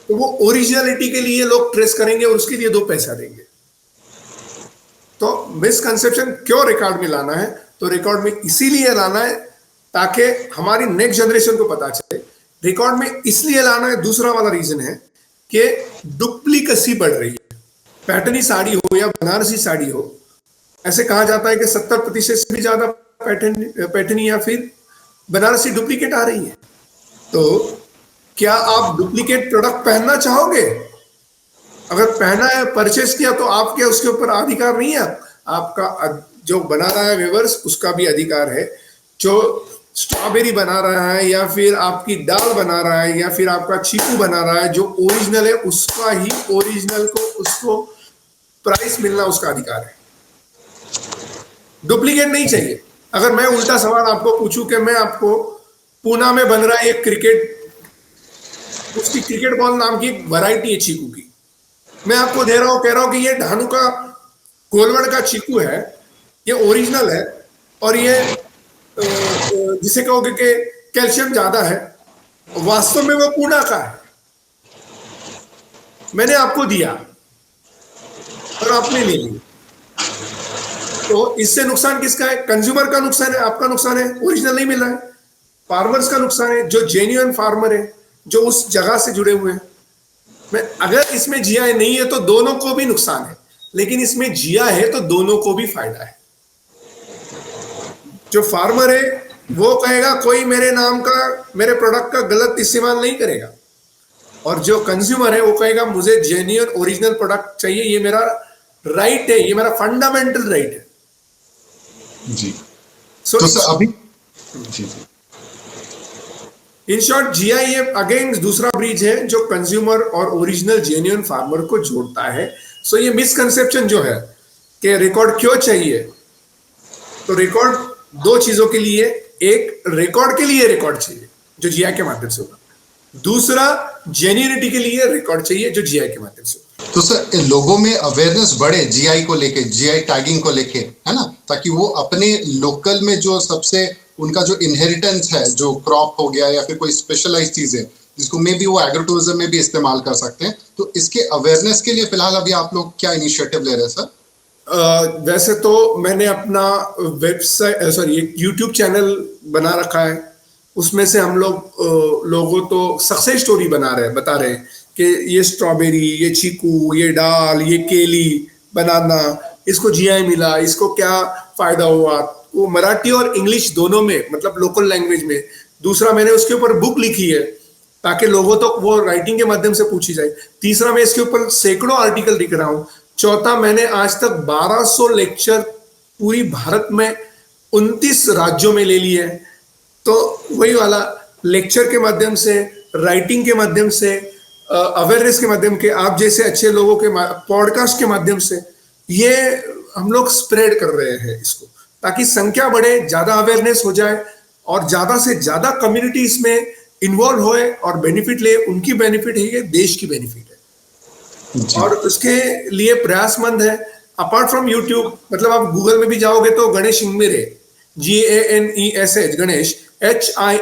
तो वो ओरिजिनलिटी के लिए लोग ट्रेस करेंगे और उसके लिए 2 पैसा देंगे। तो मिसकंसेप्शन क्यों रिकॉर्ड में लाना है, तो रिकॉर्ड में इसीलिए लाना है ताकि हमारी नेक्स्ट जनरेशन को पता चले। रिकॉर्ड में इसलिए लाना है, दूसरा वाला रीजन है कि डुप्लीकेसी बढ़ रही है। पैटर्नी साड़ी हो या बनारसी साड़ी हो, ऐसे कहा जाता है कि 70% से भी ज्यादा पैटर्नी या फिर बनारसी डुप्लीकेट आ रही है। तो क्या आप डुप्लीकेट प्रोडक्ट पहनना चाहोगे? अगर पहना है, परचेस किया, तो आपके उसके ऊपर अधिकार नहीं है। आपका जो बना रहा है व्यूअर्स, उसका भी अधिकार है। जो स्ट्रॉबेरी बना रहा है या फिर आपकी दाल बना रहा है या फिर आपका चीकू बना रहा है, जो ओरिजिनल है उसका ही ओरिजिनल को उसको प्राइस मिलना उसका अधिकार है। डुप्लीकेट नहीं चाहिए। अगर मैं उल्टा सवाल आपको पूछूं कि मैं आपको पूना में बन रहा है एक क्रिकेट, उसकी क्रिकेट बॉल नाम की एक वैरायटी है चीकू की, मैं आपको दे रहा हूं, कह रहा हूं कि ये ढानू का गोलवड़ का चीकू है, ये ओरिजिनल है और ये जिसे कहोगे कि कैल्शियम ज्यादा है, वास्तव में वो पूना का है। मैंने आपको दिया और आपने ले लिया। तो इससे नुकसान किसका है? कंज्यूमर का नुकसान है, आपका नुकसान है, ओरिजिनल नहीं मिला है। फार्मर्स का नुकसान है, जो जेन्युइन फार्मर है, जो उस जगह से जुड़े हुए हैं। मैं अगर इसमें जीआई नहीं है तो दोनों को भी नुकसान है, लेकिन इसमें जिया है तो दोनों को भी फायदा है। जो फार्मर है वो कहेगा कोई मेरे नाम का, मेरे प्रोडक्ट का गलत इस्तेमाल नहीं करेगा, और जो कंज्यूमर है वो कहेगा मुझे जेन्युइन ओरिजिनल प्रोडक्ट चाहिए, ये मेरा राइट है, ये मेरा फंडामेंटल राइट है। जी। So, तो सर अभी जी जी इन शॉर्ट जीआईए अगेन दूसरा ब्रिज है जो कंज्यूमर और ओरिजिनल जेन्युइन फार्मर को जोड़ता है। सो ये मिसकंसेप्शन जो है कि रिकॉर्ड क्यों चाहिए, तो रिकॉर्ड दो चीजों के लिए, एक रिकॉर्ड के लिए रिकॉर्ड चाहिए जो जीआई के माध्यम से होगा, दूसरा जेन्युइनिटी के लिए रिकॉर्ड चाहिए जो जीआई के माध्यम से होगा। तो सर लोगों में अवेयरनेस बढ़े जीआई को लेके, जीआई टैगिंग को लेके, है ना, ताकि वो अपने लोकल में जो सबसे उनका जो इनहेरिटेंस है, जो क्रॉप हो गया या फिर कोई स्पेशलाइज चीज है जिसको मे बी वो एग्रो टूरिज्म में भी इस्तेमाल कर सकते हैं, तो इसके अवेयरनेस के लिए फिलहाल अभी आप लोग क्या इनिशिएटिव ले रहे हैं सर? वैसे तो मैंने अपना वेबसाइट एक यूट्यूब चैनल बना रखा है, उसमें से हम लोग लोगों तो सक्सेस स्टोरी बता रहे हैं कि ये स्ट्रॉबेरी, ये चीकू, ये डाल, ये केली, बनाना, इसको जीआई मिला, इसको क्या फायदा हुआ, वो मराठी और इंग्लिश दोनों में, मतलब लोकल लैंग्वेज में। दूसरा मैंने उसके ऊपर बुक लिखी है ताकि लोगों तो वो राइटिंग के माध्यम से पूछी जाए। तीसरा मैं इसके ऊपर सैकड़ों आर्टिकल लिख रहा हूँ। चौथा मैंने आज तक 1200 लेक्चर पूरी भारत में 29 राज्यों में ले लिए हैं। तो वही वाला लेक्चर के माध्यम से, राइटिंग के माध्यम से, अवेयरनेस के माध्यम के, आप जैसे अच्छे लोगों के पॉडकास्ट के माध्यम से ये हम लोग स्प्रेड कर रहे हैं इसको, ताकि संख्या बढ़े, ज्यादा अवेयरनेस हो जाए और ज्यादा से ज्यादा कम्युनिटी इसमें इन्वॉल्व होए और बेनिफिट ले। उनकी बेनिफिट है, ये देश की बेनिफिट है और उसके लिए प्रयासमंद है। अपार्ट फ्रॉम यूट्यूब, मतलब आप गूगल में भी जाओगे तो गणेश इंगमिरे, GANESH, गणेश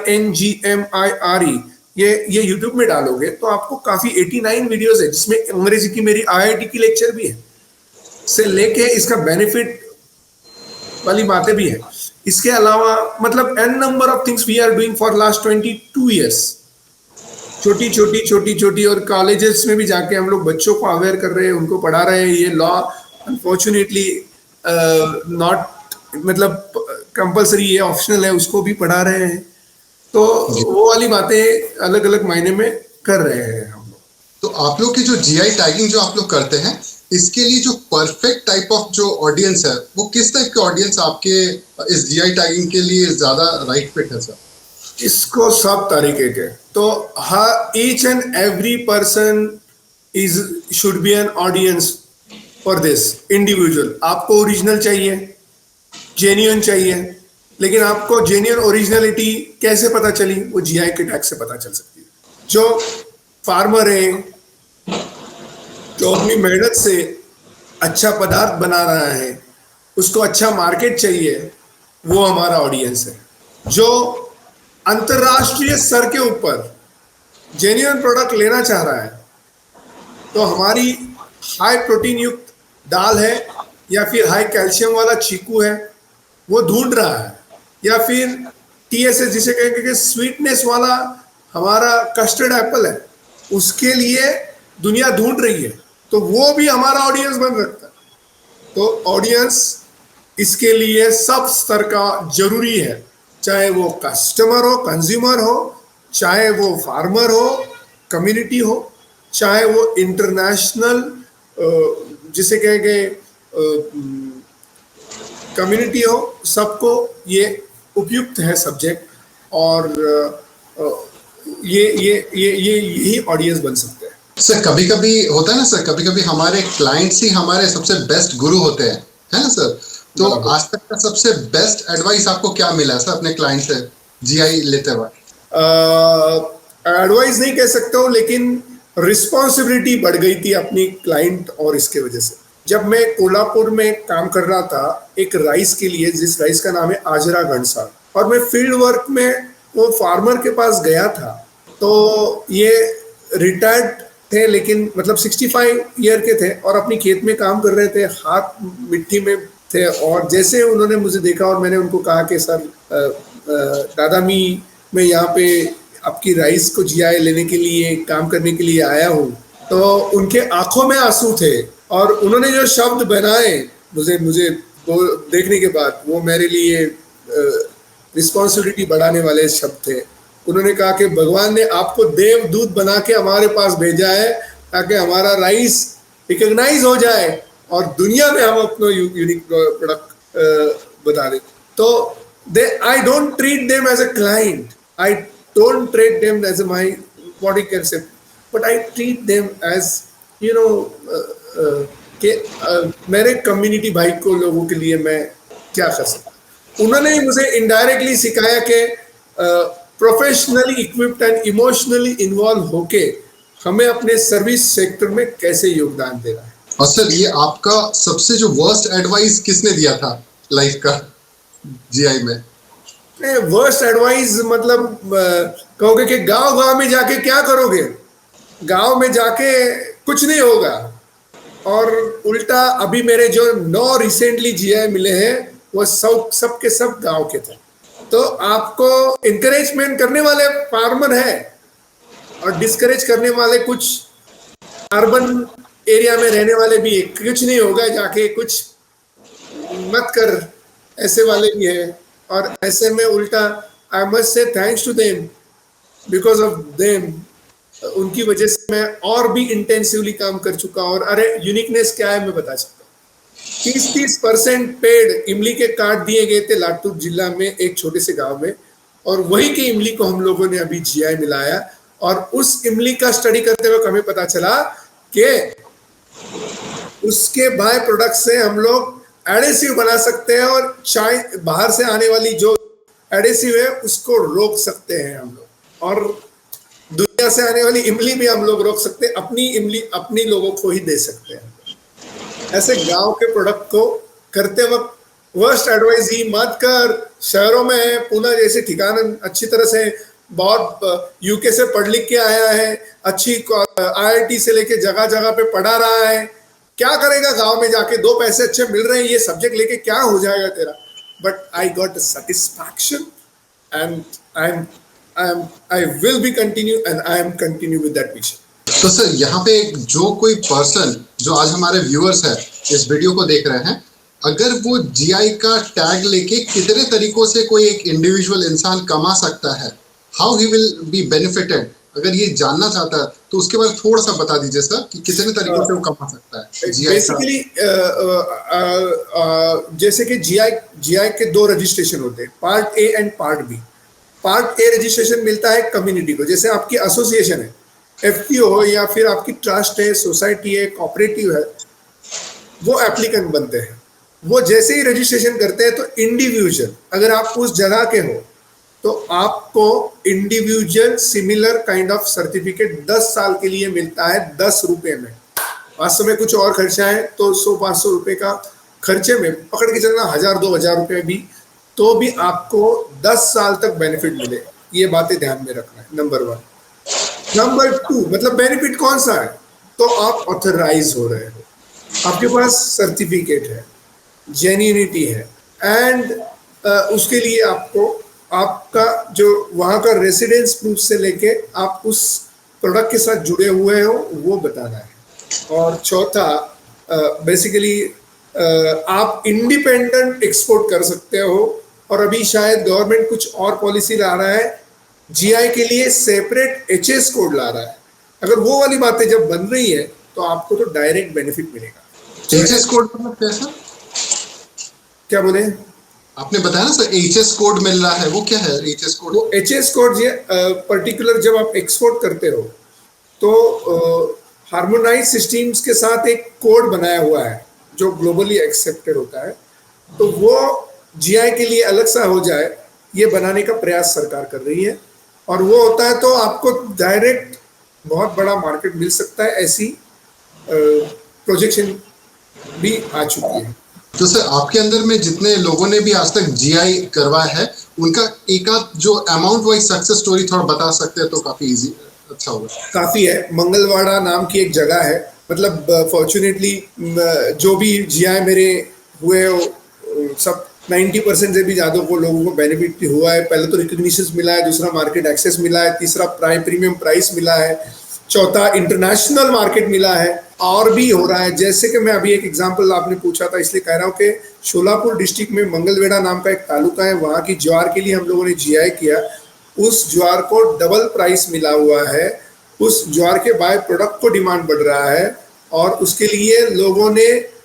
HINGMIRE, ये यूट्यूब में डालोगे तो आपको काफी 89 वीडियोस है, जिसमें अंग्रेजी की मेरी IIT की लेक्चर भी है, से लेके इसका बेनिफिट वाली बातें भी है। इसके अलावा मतलब n number of things we are doing for last 22 years, छोटी और कॉलेजेस में भी जाके हम लोग बच्चों को अवेयर कर रहे हैं, उनको पढ़ा रहे हैं। ये लॉ अनफॉर्चुनेटली नॉट मतलब कंपलसरी है, ऑप्शनल है, उसको भी पढ़ा रहे हैं। तो वो वाली बातें अलग अलग मायने में कर रहे हैं हम लोग। तो आप लोग की जो जीआई टैगिंग जो आप लोग करते हैं, इसके लिए जो परफेक्ट टाइप ऑफ जो ऑडियंस है, वो किस टाइप के ऑडियंस आपके इस जीआई टैगिंग के लिए ज्यादा राइट फिट है सर? इसको सब तरीके के, तो हर each and every person should be an audience for this individual. आपको ओरिजिनल चाहिए, जेन्युइन चाहिए, लेकिन आपको जेन्युइन ओरिजिनलिटी कैसे पता चली? वो जीआई के टैग से पता चल सकती है। जो फार्मर है, जो अपनी मेहनत से अच्छा पदार्थ बना रहा है, उसको अच्छा मार्केट चाहिए, वो हमारा ऑडियंस है। जो अंतरराष्ट्रीय स्तर के ऊपर जेन्युइन प्रोडक्ट लेना चाह रहा है, तो हमारी हाई प्रोटीन युक्त दाल है या फिर हाई कैल्शियम वाला चीकू है, वो ढूंढ रहा है, या फिर TSS जिसे कहेंगे कि स्वीटनेस वाला हमारा कस्टर्ड एप्पल है, उसके लिए दुनिया ढूंढ रही है, तो वो भी हमारा ऑडियंस बन सकता है। तो ऑडियंस इसके लिए सब स्तर का जरूरी है, चाहे वो कस्टमर हो, कंज्यूमर हो, चाहे वो फार्मर हो, कम्युनिटी हो, चाहे वो इंटरनेशनल जिसे कहेंगे कम्युनिटी हो, सबको ये उपयुक्त है सब्जेक्ट, और यही ऑडियंस बन सकते हैं। सर कभी कभी होता है ना सर, कभी कभी हमारे क्लाइंट्स ही हमारे सबसे बेस्ट गुरु होते हैं, है ना सर? तो आज तक का सबसे बेस्ट एडवाइस आपको क्या मिला सर अपने क्लाइंट से जीआई लेते वक्त? एडवाइस नहीं कह सकता हूँ, लेकिन रिस्पॉन्सिबिलिटी बढ़ गई थी अपनी क्लाइंट और इसके वजह से। जब मैं कोल्हापुर में काम कर रहा था एक राइस के लिए, जिस राइस का नाम है आजरा घनसाल, और मैं फील्ड वर्क में वो फार्मर के पास गया था, तो ये रिटायर्ड थे, लेकिन मतलब 65 ईयर के थे और अपनी खेत में काम कर रहे थे, हाथ मिट्टी में थे। और जैसे उन्होंने मुझे देखा और मैंने उनको कहा कि सर दादामी मैं यहाँ पे आपकी राइस को जीआई लेने के लिए काम करने के लिए आया हूँ, तो उनके आंखों में आंसू थे और उन्होंने जो शब्द बनाए मुझे मुझे वो देखने के बाद वो मेरे लिए रिस्पॉन्सिबिलिटी बढ़ाने वाले शब्द थे। उन्होंने कहा कि भगवान ने आपको देवदूत बना के हमारे पास भेजा है ताकि हमारा राइस रिकॉग्नाइज हो जाए और दुनिया में हम अपना यूनिक प्रोडक्ट बता दें। तो they I don't treat them as a client, I don't treat them as a my body concept, but I treat them as you know कि मेरे कम्युनिटी भाई को लोगों के लिए मैं क्या कर सकता। उन्होंने मुझे इनडायरेक्टली सिखाया कि professionally equipped and emotionally involve होके हमें अपने सर्विस सेक्टर में कैसे योगदान देना है। और सर ये आपका सबसे जो वर्स्ट एडवाइस किसने दिया था लाइफ का जीआई में? वर्स्ट एडवाइस मतलब कहोगे कि गांव में जाके क्या करोगे, गांव में जाके कुछ नहीं होगा। और उल्टा अभी मेरे जो 9 रिसेंटली जीआई मिले हैं वो सब के सब गांव के थे। तो आपको इंकरेजमेंट करने वाले फार्मर है और डिस्करेज करने वाले कुछ अर्बन एरिया में रहने वाले भी है। कुछ नहीं होगा जाके कुछ मत कर ऐसे वाले भी है। और ऐसे में उल्टा I must say thanks to them, because of them उनकी वजह से मैं और भी इंटेंसिवली काम कर चुका। और अरे यूनिकनेस क्या है मैं बता सकता हूँ। 30% पेड़ इमली के काट दिए गए थे लातूर जिला में एक छोटे से गांव में, और वही के इमली को हम लोगों ने अभी जीआई मिलाया। और उस इमली का स्टडी करते वक्त हमें पता चला कि उसके बाय प्रोडक्ट से हम लोग एडेसिव बना सकते हैं और बाहर से आने वाली जो एडेसिव है उसको रोक सकते हैं हम लोग। और दुनिया से आने वाली इमली भी हम लोग रोक सकते हैं, अपनी इमली अपनी लोगों को ही दे सकते हैं। ऐसे गांव के प्रोडक्ट को करते वक्त वर्स्ट एडवाइस ही मत कर। शहरों में है, पुणे जैसे ठिकाना अच्छी तरह से बहुत यूके से पढ़ लिख के आया है, अच्छी आईआईटी से लेके जगह जगह पे पढ़ा रहा है। क्या करेगा गांव में जाके, 2 पैसे अच्छे मिल रहे हैं, ये सब्जेक्ट लेके क्या हो जाएगा तेरा। But I got satisfaction and I will be continue and I am continue with that mission. तो सर यहाँ पे जो कोई पर्सन जो आज हमारे व्यूअर्स है इस वीडियो को देख रहे हैं, अगर वो जीआई का टैग लेके कितने तरीकों से कोई एक इंडिविजुअल इंसान कमा सकता है, how he will be benefited, अगर ये जानना चाहता है तो उसके बारे में थोड़ा सा बता दीजिए सर कि कितने तरीकों से वो कमा सकता है जीआई। बेसिकली जैसे कि जीआई के 2 रजिस्ट्रेशन होते हैं, part A and part B. Part A registration मिलता है कम्युनिटी को, जैसे आपकी एसोसिएशन है, एफपीओ हो या फिर आपकी ट्रस्ट है, सोसाइटी है, कोऑपरेटिव है, वो एप्लीकेंट बनते हैं। वो जैसे ही रजिस्ट्रेशन करते हैं तो इंडिविजुअल, अगर आप उस जगह के हो तो आपको individual similar kind of certificate 10 साल के लिए मिलता है 10 रुपए में। वास्तव में कुछ और खर्चा है तो 100-500 रुपए का खर्चे में पकड़ के चलना 1000-2000 रुपए भी, तो भी आपको 10 साल तक बेनिफिट मिले। ये बातें ध्यान में रखना है, नंबर 1। नंबर 2 मतलब बेनिफिट कौन सा है, तो आप ऑथराइज हो रहे हो, आपके पास सर्टिफिकेट है, जेन्युइनिटी है, एंड उसके लिए आपको आपका जो वहाँ का रेसिडेंस प्रूफ से लेके आप उस प्रोडक्ट के साथ जुड़े हुए हो वो बताना है। और चौथा बेसिकली आप इंडिपेंडेंट एक्सपोर्ट कर सकते हो। और अभी शायद गवर्नमेंट कुछ और पॉलिसी ला रहा है, जीआई के लिए सेपरेट एचएस कोड ला रहा है। अगर वो वाली बातें जब बन रही है तो आपको तो डायरेक्ट बेनिफिट मिलेगा। एचएस कोड मतलब क्या सर? क्या बोले आपने बताया ना सर, एचएस कोड मिल रहा है, वो क्या है एचएस कोड? वो एचएस कोड ये पर्टिकुलर जब आप एक्सपोर्ट करते हो तो हार्मोनाइज सिस्टम्स के साथ एक कोड बनाया हुआ है जो ग्लोबली एक्सेप्टेड होता है, तो वो जीआई के लिए अलग सा हो जाए, ये बनाने का प्रयास सरकार कर रही है। और वो होता है तो आपको डायरेक्ट बहुत बड़ा मार्केट मिल सकता है। ऐसी प्रोजेक्शन भी आ चुकी है। तो सर आपके अंदर में जितने लोगों ने भी आज तक जीआई करवाया है, उनका एक आध जो अमाउंट वाइज सक्सेस स्टोरी थोड़ा बता सकते हैं तो काफी इजी अच्छा होगा। काफी है। मंगलवाड़ा नाम की एक जगह है, मतलब फॉर्चुनेटली जो भी जीआई मेरे हुए सब 90% से भी ज़्यादा को लोगों को बेनिफिट हुआ है। पहले तो रिकग्निशन मिला है, दूसरा मार्केट एक्सेस मिला है, तीसरा प्रीमियम प्राइस मिला है, चौथा इंटरनेशनल मार्केट मिला है, और भी हो रहा है। जैसे कि मैं अभी एक एग्जांपल आपने पूछा था इसलिए कह रहा हूँ कि शोलापुर डिस्ट्रिक्ट में मंगलवेढ़ा नाम का एक तालुका है, वहाँ की ज्वार के लिए हम लोगों ने जीआई किया। उस ज्वार को डबल प्राइस मिला हुआ है, उस ज्वार के बाय प्रोडक्ट को डिमांड बढ़ रहा है, और उसके लिए लोगों ने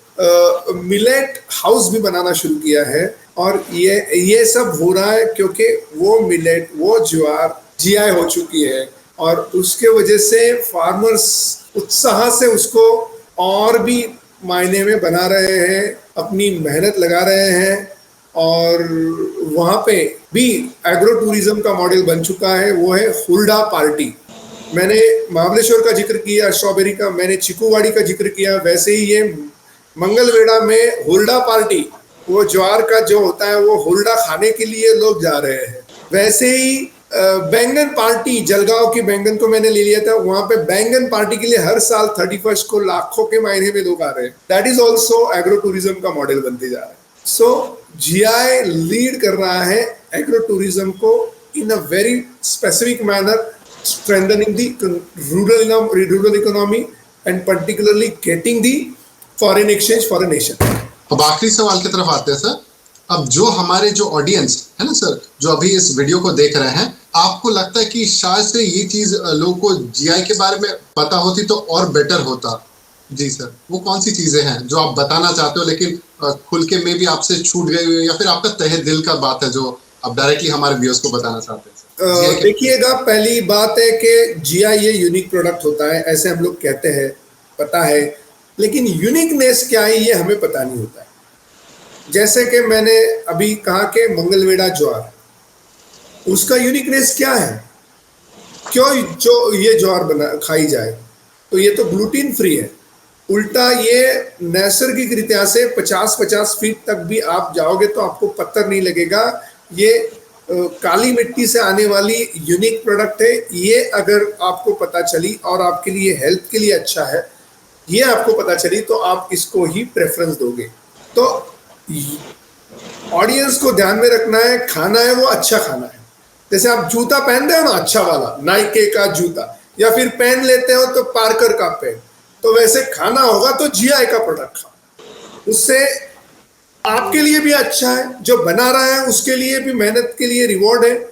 मिलेट हाउस भी बनाना शुरू किया है। और ये सब हो रहा है क्योंकि वो मिलेट, वो ज्वार जीआई हो चुकी है, और उसके वजह से फार्मर्स उत्साह से उसको और भी मायने में बना रहे हैं, अपनी मेहनत लगा रहे हैं। और वहाँ पे भी एग्रो टूरिज्म का मॉडल बन चुका है, वो है हुल्डा पार्टी। मैंने महाबलेश्वर का जिक्र किया, स्ट्रॉबेरी का, मैंने चिकूवाड़ी का जिक्र किया, वैसे ही ये मंगलवेढ़ा में हुल्डा पार्टी, वो ज्वार का जो होता है वो हुल्डा खाने के लिए लोग जा रहे हैं। वैसे ही बैंगन पार्टी, जलगांव की बैंगन को मैंने ले लिया था, वहां पे बैंगन पार्टी के लिए हर साल 31 को लाखों के मायने में लोग आ रहे हैं। That is also agro tourism का मॉडल बनते जा रहा है। सो जीआई लीड कर रहा है एग्रो टूरिज्म को in a very specific manner, strengthening the rural economy and particularly getting the foreign exchange for a nation. अब आखिरी सवाल की तरफ आते हैं सर। अब जो हमारे जो ऑडियंस है ना सर, जो अभी इस वीडियो को देख रहे हैं, आपको लगता है कि शायद से ये चीज लोगों को जीआई के बारे में पता होती तो और बेटर होता? जी सर, वो कौन सी चीजें हैं जो आप बताना चाहते हो लेकिन खुल के में भी आपसे छूट गई हुई, या फिर आपका तहे दिल का बात है जो आप डायरेक्टली हमारे व्यूअर्स को बताना चाहते हैं? देखिएगा, पहली बात है कि जीआई ये यूनिक प्रोडक्ट होता है, ऐसे हम लोग कहते हैं, पता है, लेकिन यूनिकनेस क्या है ये हमें पता नहीं होता है। जैसे कि मैंने अभी कहा कि मंगलवेढ़ा ज्वार, उसका यूनिकनेस क्या है, क्यों जो ये ज्वार बना खाई जाए? तो ये तो ग्लूटीन फ्री है। उल्टा ये नैसर्गिक रीत्या से 50-50 फीट तक भी आप जाओगे तो आपको पत्थर नहीं लगेगा। ये काली मिट्टी से आने वाली यूनिक प्रोडक्ट है। ये अगर आपको पता चली और आपके लिए हेल्थ के लिए अच्छा है, ये आपको पता चली, तो आप इसको ही प्रेफरेंस दोगे। तो ऑडियंस को ध्यान में रखना है, खाना है वो अच्छा खाना है। जैसे आप जूता पहन रहे हो ना, अच्छा वाला नाइके का जूता, या फिर पहन लेते हो तो पार्कर का पेन, तो वैसे खाना होगा तो जीआई का प्रोडक्ट खाओ। उससे आपके लिए भी अच्छा है, जो बना रहा है उसके लिए भी मेहनत के लिए रिवॉर्ड है,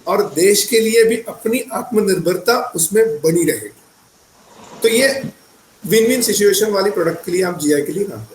और देश के लिए भी अपनी आत्मनिर्भरता उसमें बनी रहेगी। तो ये विन विन सिचुएशन वाली प्रोडक्ट के लिए आप जीआई के लिए काम करें।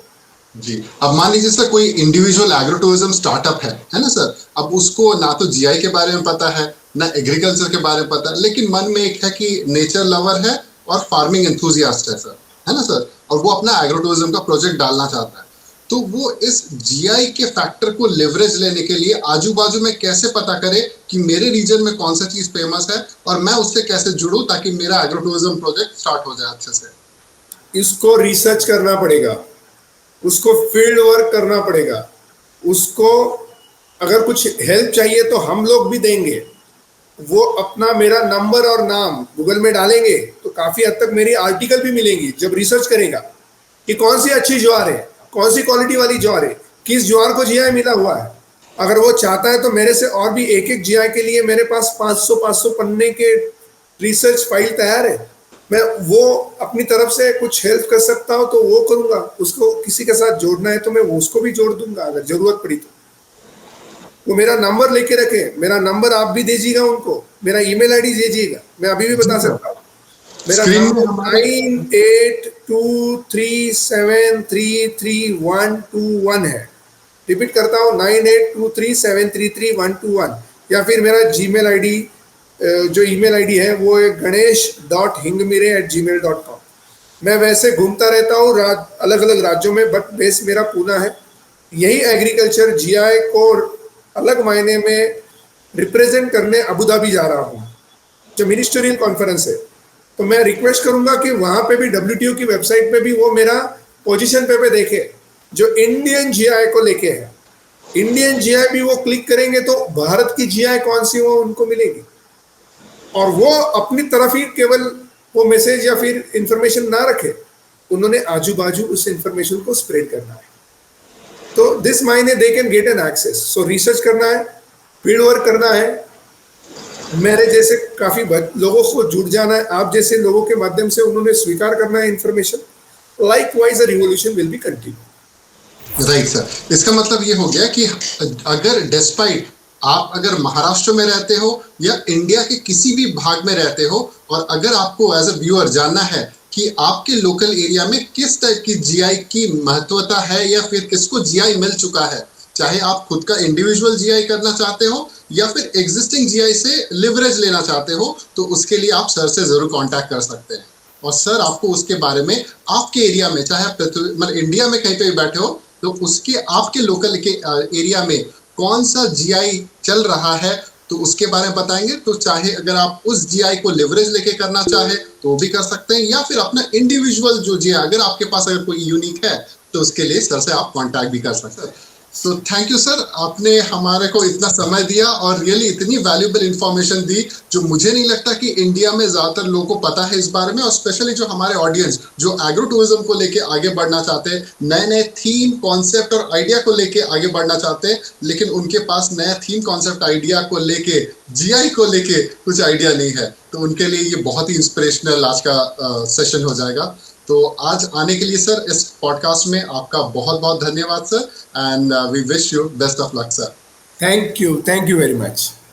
जी, अब मान लीजिए सर कोई इंडिविजुअल एग्रो टूरिज्म स्टार्टअप है ना सर, अब उसको ना तो जीआई के बारे में पता है, ना एग्रीकल्चर के बारे में पता है, लेकिन मन में एक है कि नेचर लवर है और फार्मिंग एंथुसियास्ट है सर, है ना सर, और वो अपना एग्रो टूरिज्म का प्रोजेक्ट डालना चाहता है। तो वो इस जीआई के फैक्टर को लेवरेज लेने के लिए आजू बाजू में कैसे पता करे कि मेरे रीजन में कौन सा चीज फेमस है और मैं उससे कैसे जुड़ूं ताकि मेरा एग्रो टूरिज्म प्रोजेक्ट स्टार्ट हो जाए अच्छे से? इसको रिसर्च करना पड़ेगा, उसको फील्ड वर्क करना पड़ेगा, उसको अगर कुछ हेल्प चाहिए तो हम लोग भी देंगे। वो अपना मेरा नंबर और नाम गूगल में डालेंगे तो काफ़ी हद तक मेरी आर्टिकल भी मिलेंगी जब रिसर्च करेगा कि कौन सी अच्छी ज्वार है, कौन सी क्वालिटी वाली ज्वार है, किस ज्वार को जीआई मिला हुआ है। अगर वो चाहता है तो मेरे से और भी एक एक जीआई के लिए मेरे पास 500 पन्ने के रिसर्च फाइल तैयार है। मैं वो अपनी तरफ से कुछ हेल्प कर सकता हूँ तो वो करूँगा। उसको किसी के साथ जोड़ना है तो मैं उसको भी जोड़ दूंगा अगर जरूरत पड़ी तो। वो मेरा नंबर लेके रखे, मेरा नंबर आप भी दीजिएगा उनको, मेरा ईमेल आईडी दीजिएगा, मैं अभी भी बता सकता हूँ। मेरा नंबर 9823733121 है। रिपीट करता हूँ 9823733121। या फिर मेरा जीमेल आईडी जो ईमेल आईडी है वो है ganesh.hingmire@gmail.com। मैं वैसे घूमता रहता हूँ अलग अलग राज्यों में, बट बेस मेरा पूना है। यही एग्रीकल्चर जीआई को अलग मायने में रिप्रेजेंट करने अबू धाबी जा रहा हूँ, जो मिनिस्टरियल कॉन्फ्रेंस है। तो मैं रिक्वेस्ट करूंगा कि वहाँ पे भी WTO की वेबसाइट पे भी वो मेरा पोजीशन पे देखे जो इंडियन जीआई को लेके है। इंडियन जीआई भी वो क्लिक करेंगे तो भारत की जीआई कौन सी वो उनको मिलेगी, और वो अपनी तरफ ही केवल वो मैसेज या फिर इंफॉर्मेशन ना रखे, उन्होंने आजू बाजू उस इंफॉर्मेशन को स्प्रेड करना है। तो दिस मायने they can get an access. So research करना है, फील्ड वर्क करना है, मेरे जैसे काफी लोगों को जुड़ जाना है, आप जैसे लोगों के माध्यम से उन्होंने स्वीकार करना है information. Likewise a revolution will be continue. Right sir, इसका मतलब ये हो गया कि अगर डिस्पाइट आप अगर महाराष्ट्र में रहते हो या इंडिया के किसी भी भाग में रहते हो, और अगर आपको एज अ व्यूअर जानना है कि आपके लोकल एरिया में किस टाइप की जीआई की महत्वता है या फिर किसको जीआई मिल चुका है, चाहे आप खुद का इंडिविजुअल जीआई करना चाहते हो या फिर एग्जिस्टिंग जीआई से लिवरेज लेना चाहते हो, तो उसके लिए आप सर से जरूर कांटेक्ट कर सकते हैं और सर आपको उसके बारे में आपके एरिया में, चाहे आप मतलब इंडिया में कहीं पे भी बैठे हो, तो उसके आपके लोकल के एरिया में कौन सा जीआई चल रहा है तो उसके बारे में बताएंगे. तो चाहे अगर आप उस जीआई को लिवरेज लेके करना चाहे तो वो भी कर सकते हैं, या फिर अपना इंडिविजुअल जो जीआई अगर आपके पास अगर कोई यूनिक है तो उसके लिए सर से आप कांटेक्ट भी कर सकते हैं. सो थैंक यू सर, आपने हमारे को इतना समय दिया और रियली इतनी वैल्यूएबल इंफॉर्मेशन दी जो मुझे नहीं लगता कि इंडिया में ज्यादातर लोगों को पता है इस बारे में, और स्पेशली जो हमारे ऑडियंस जो एग्रो टूरिज्म को लेके आगे बढ़ना चाहते हैं, नए नए थीम कॉन्सेप्ट और आइडिया को लेके आगे बढ़ना चाहते हैं, लेकिन उनके पास नया थीम कॉन्सेप्ट आइडिया को लेके जीआई को लेके कुछ आइडिया नहीं है, तो उनके लिए ये बहुत ही इंस्पिरेशनल आज का सेशन हो जाएगा. तो आज आने के लिए सर इस पॉडकास्ट में आपका बहुत बहुत धन्यवाद sir, and we wish you best of luck sir. Thank you very much.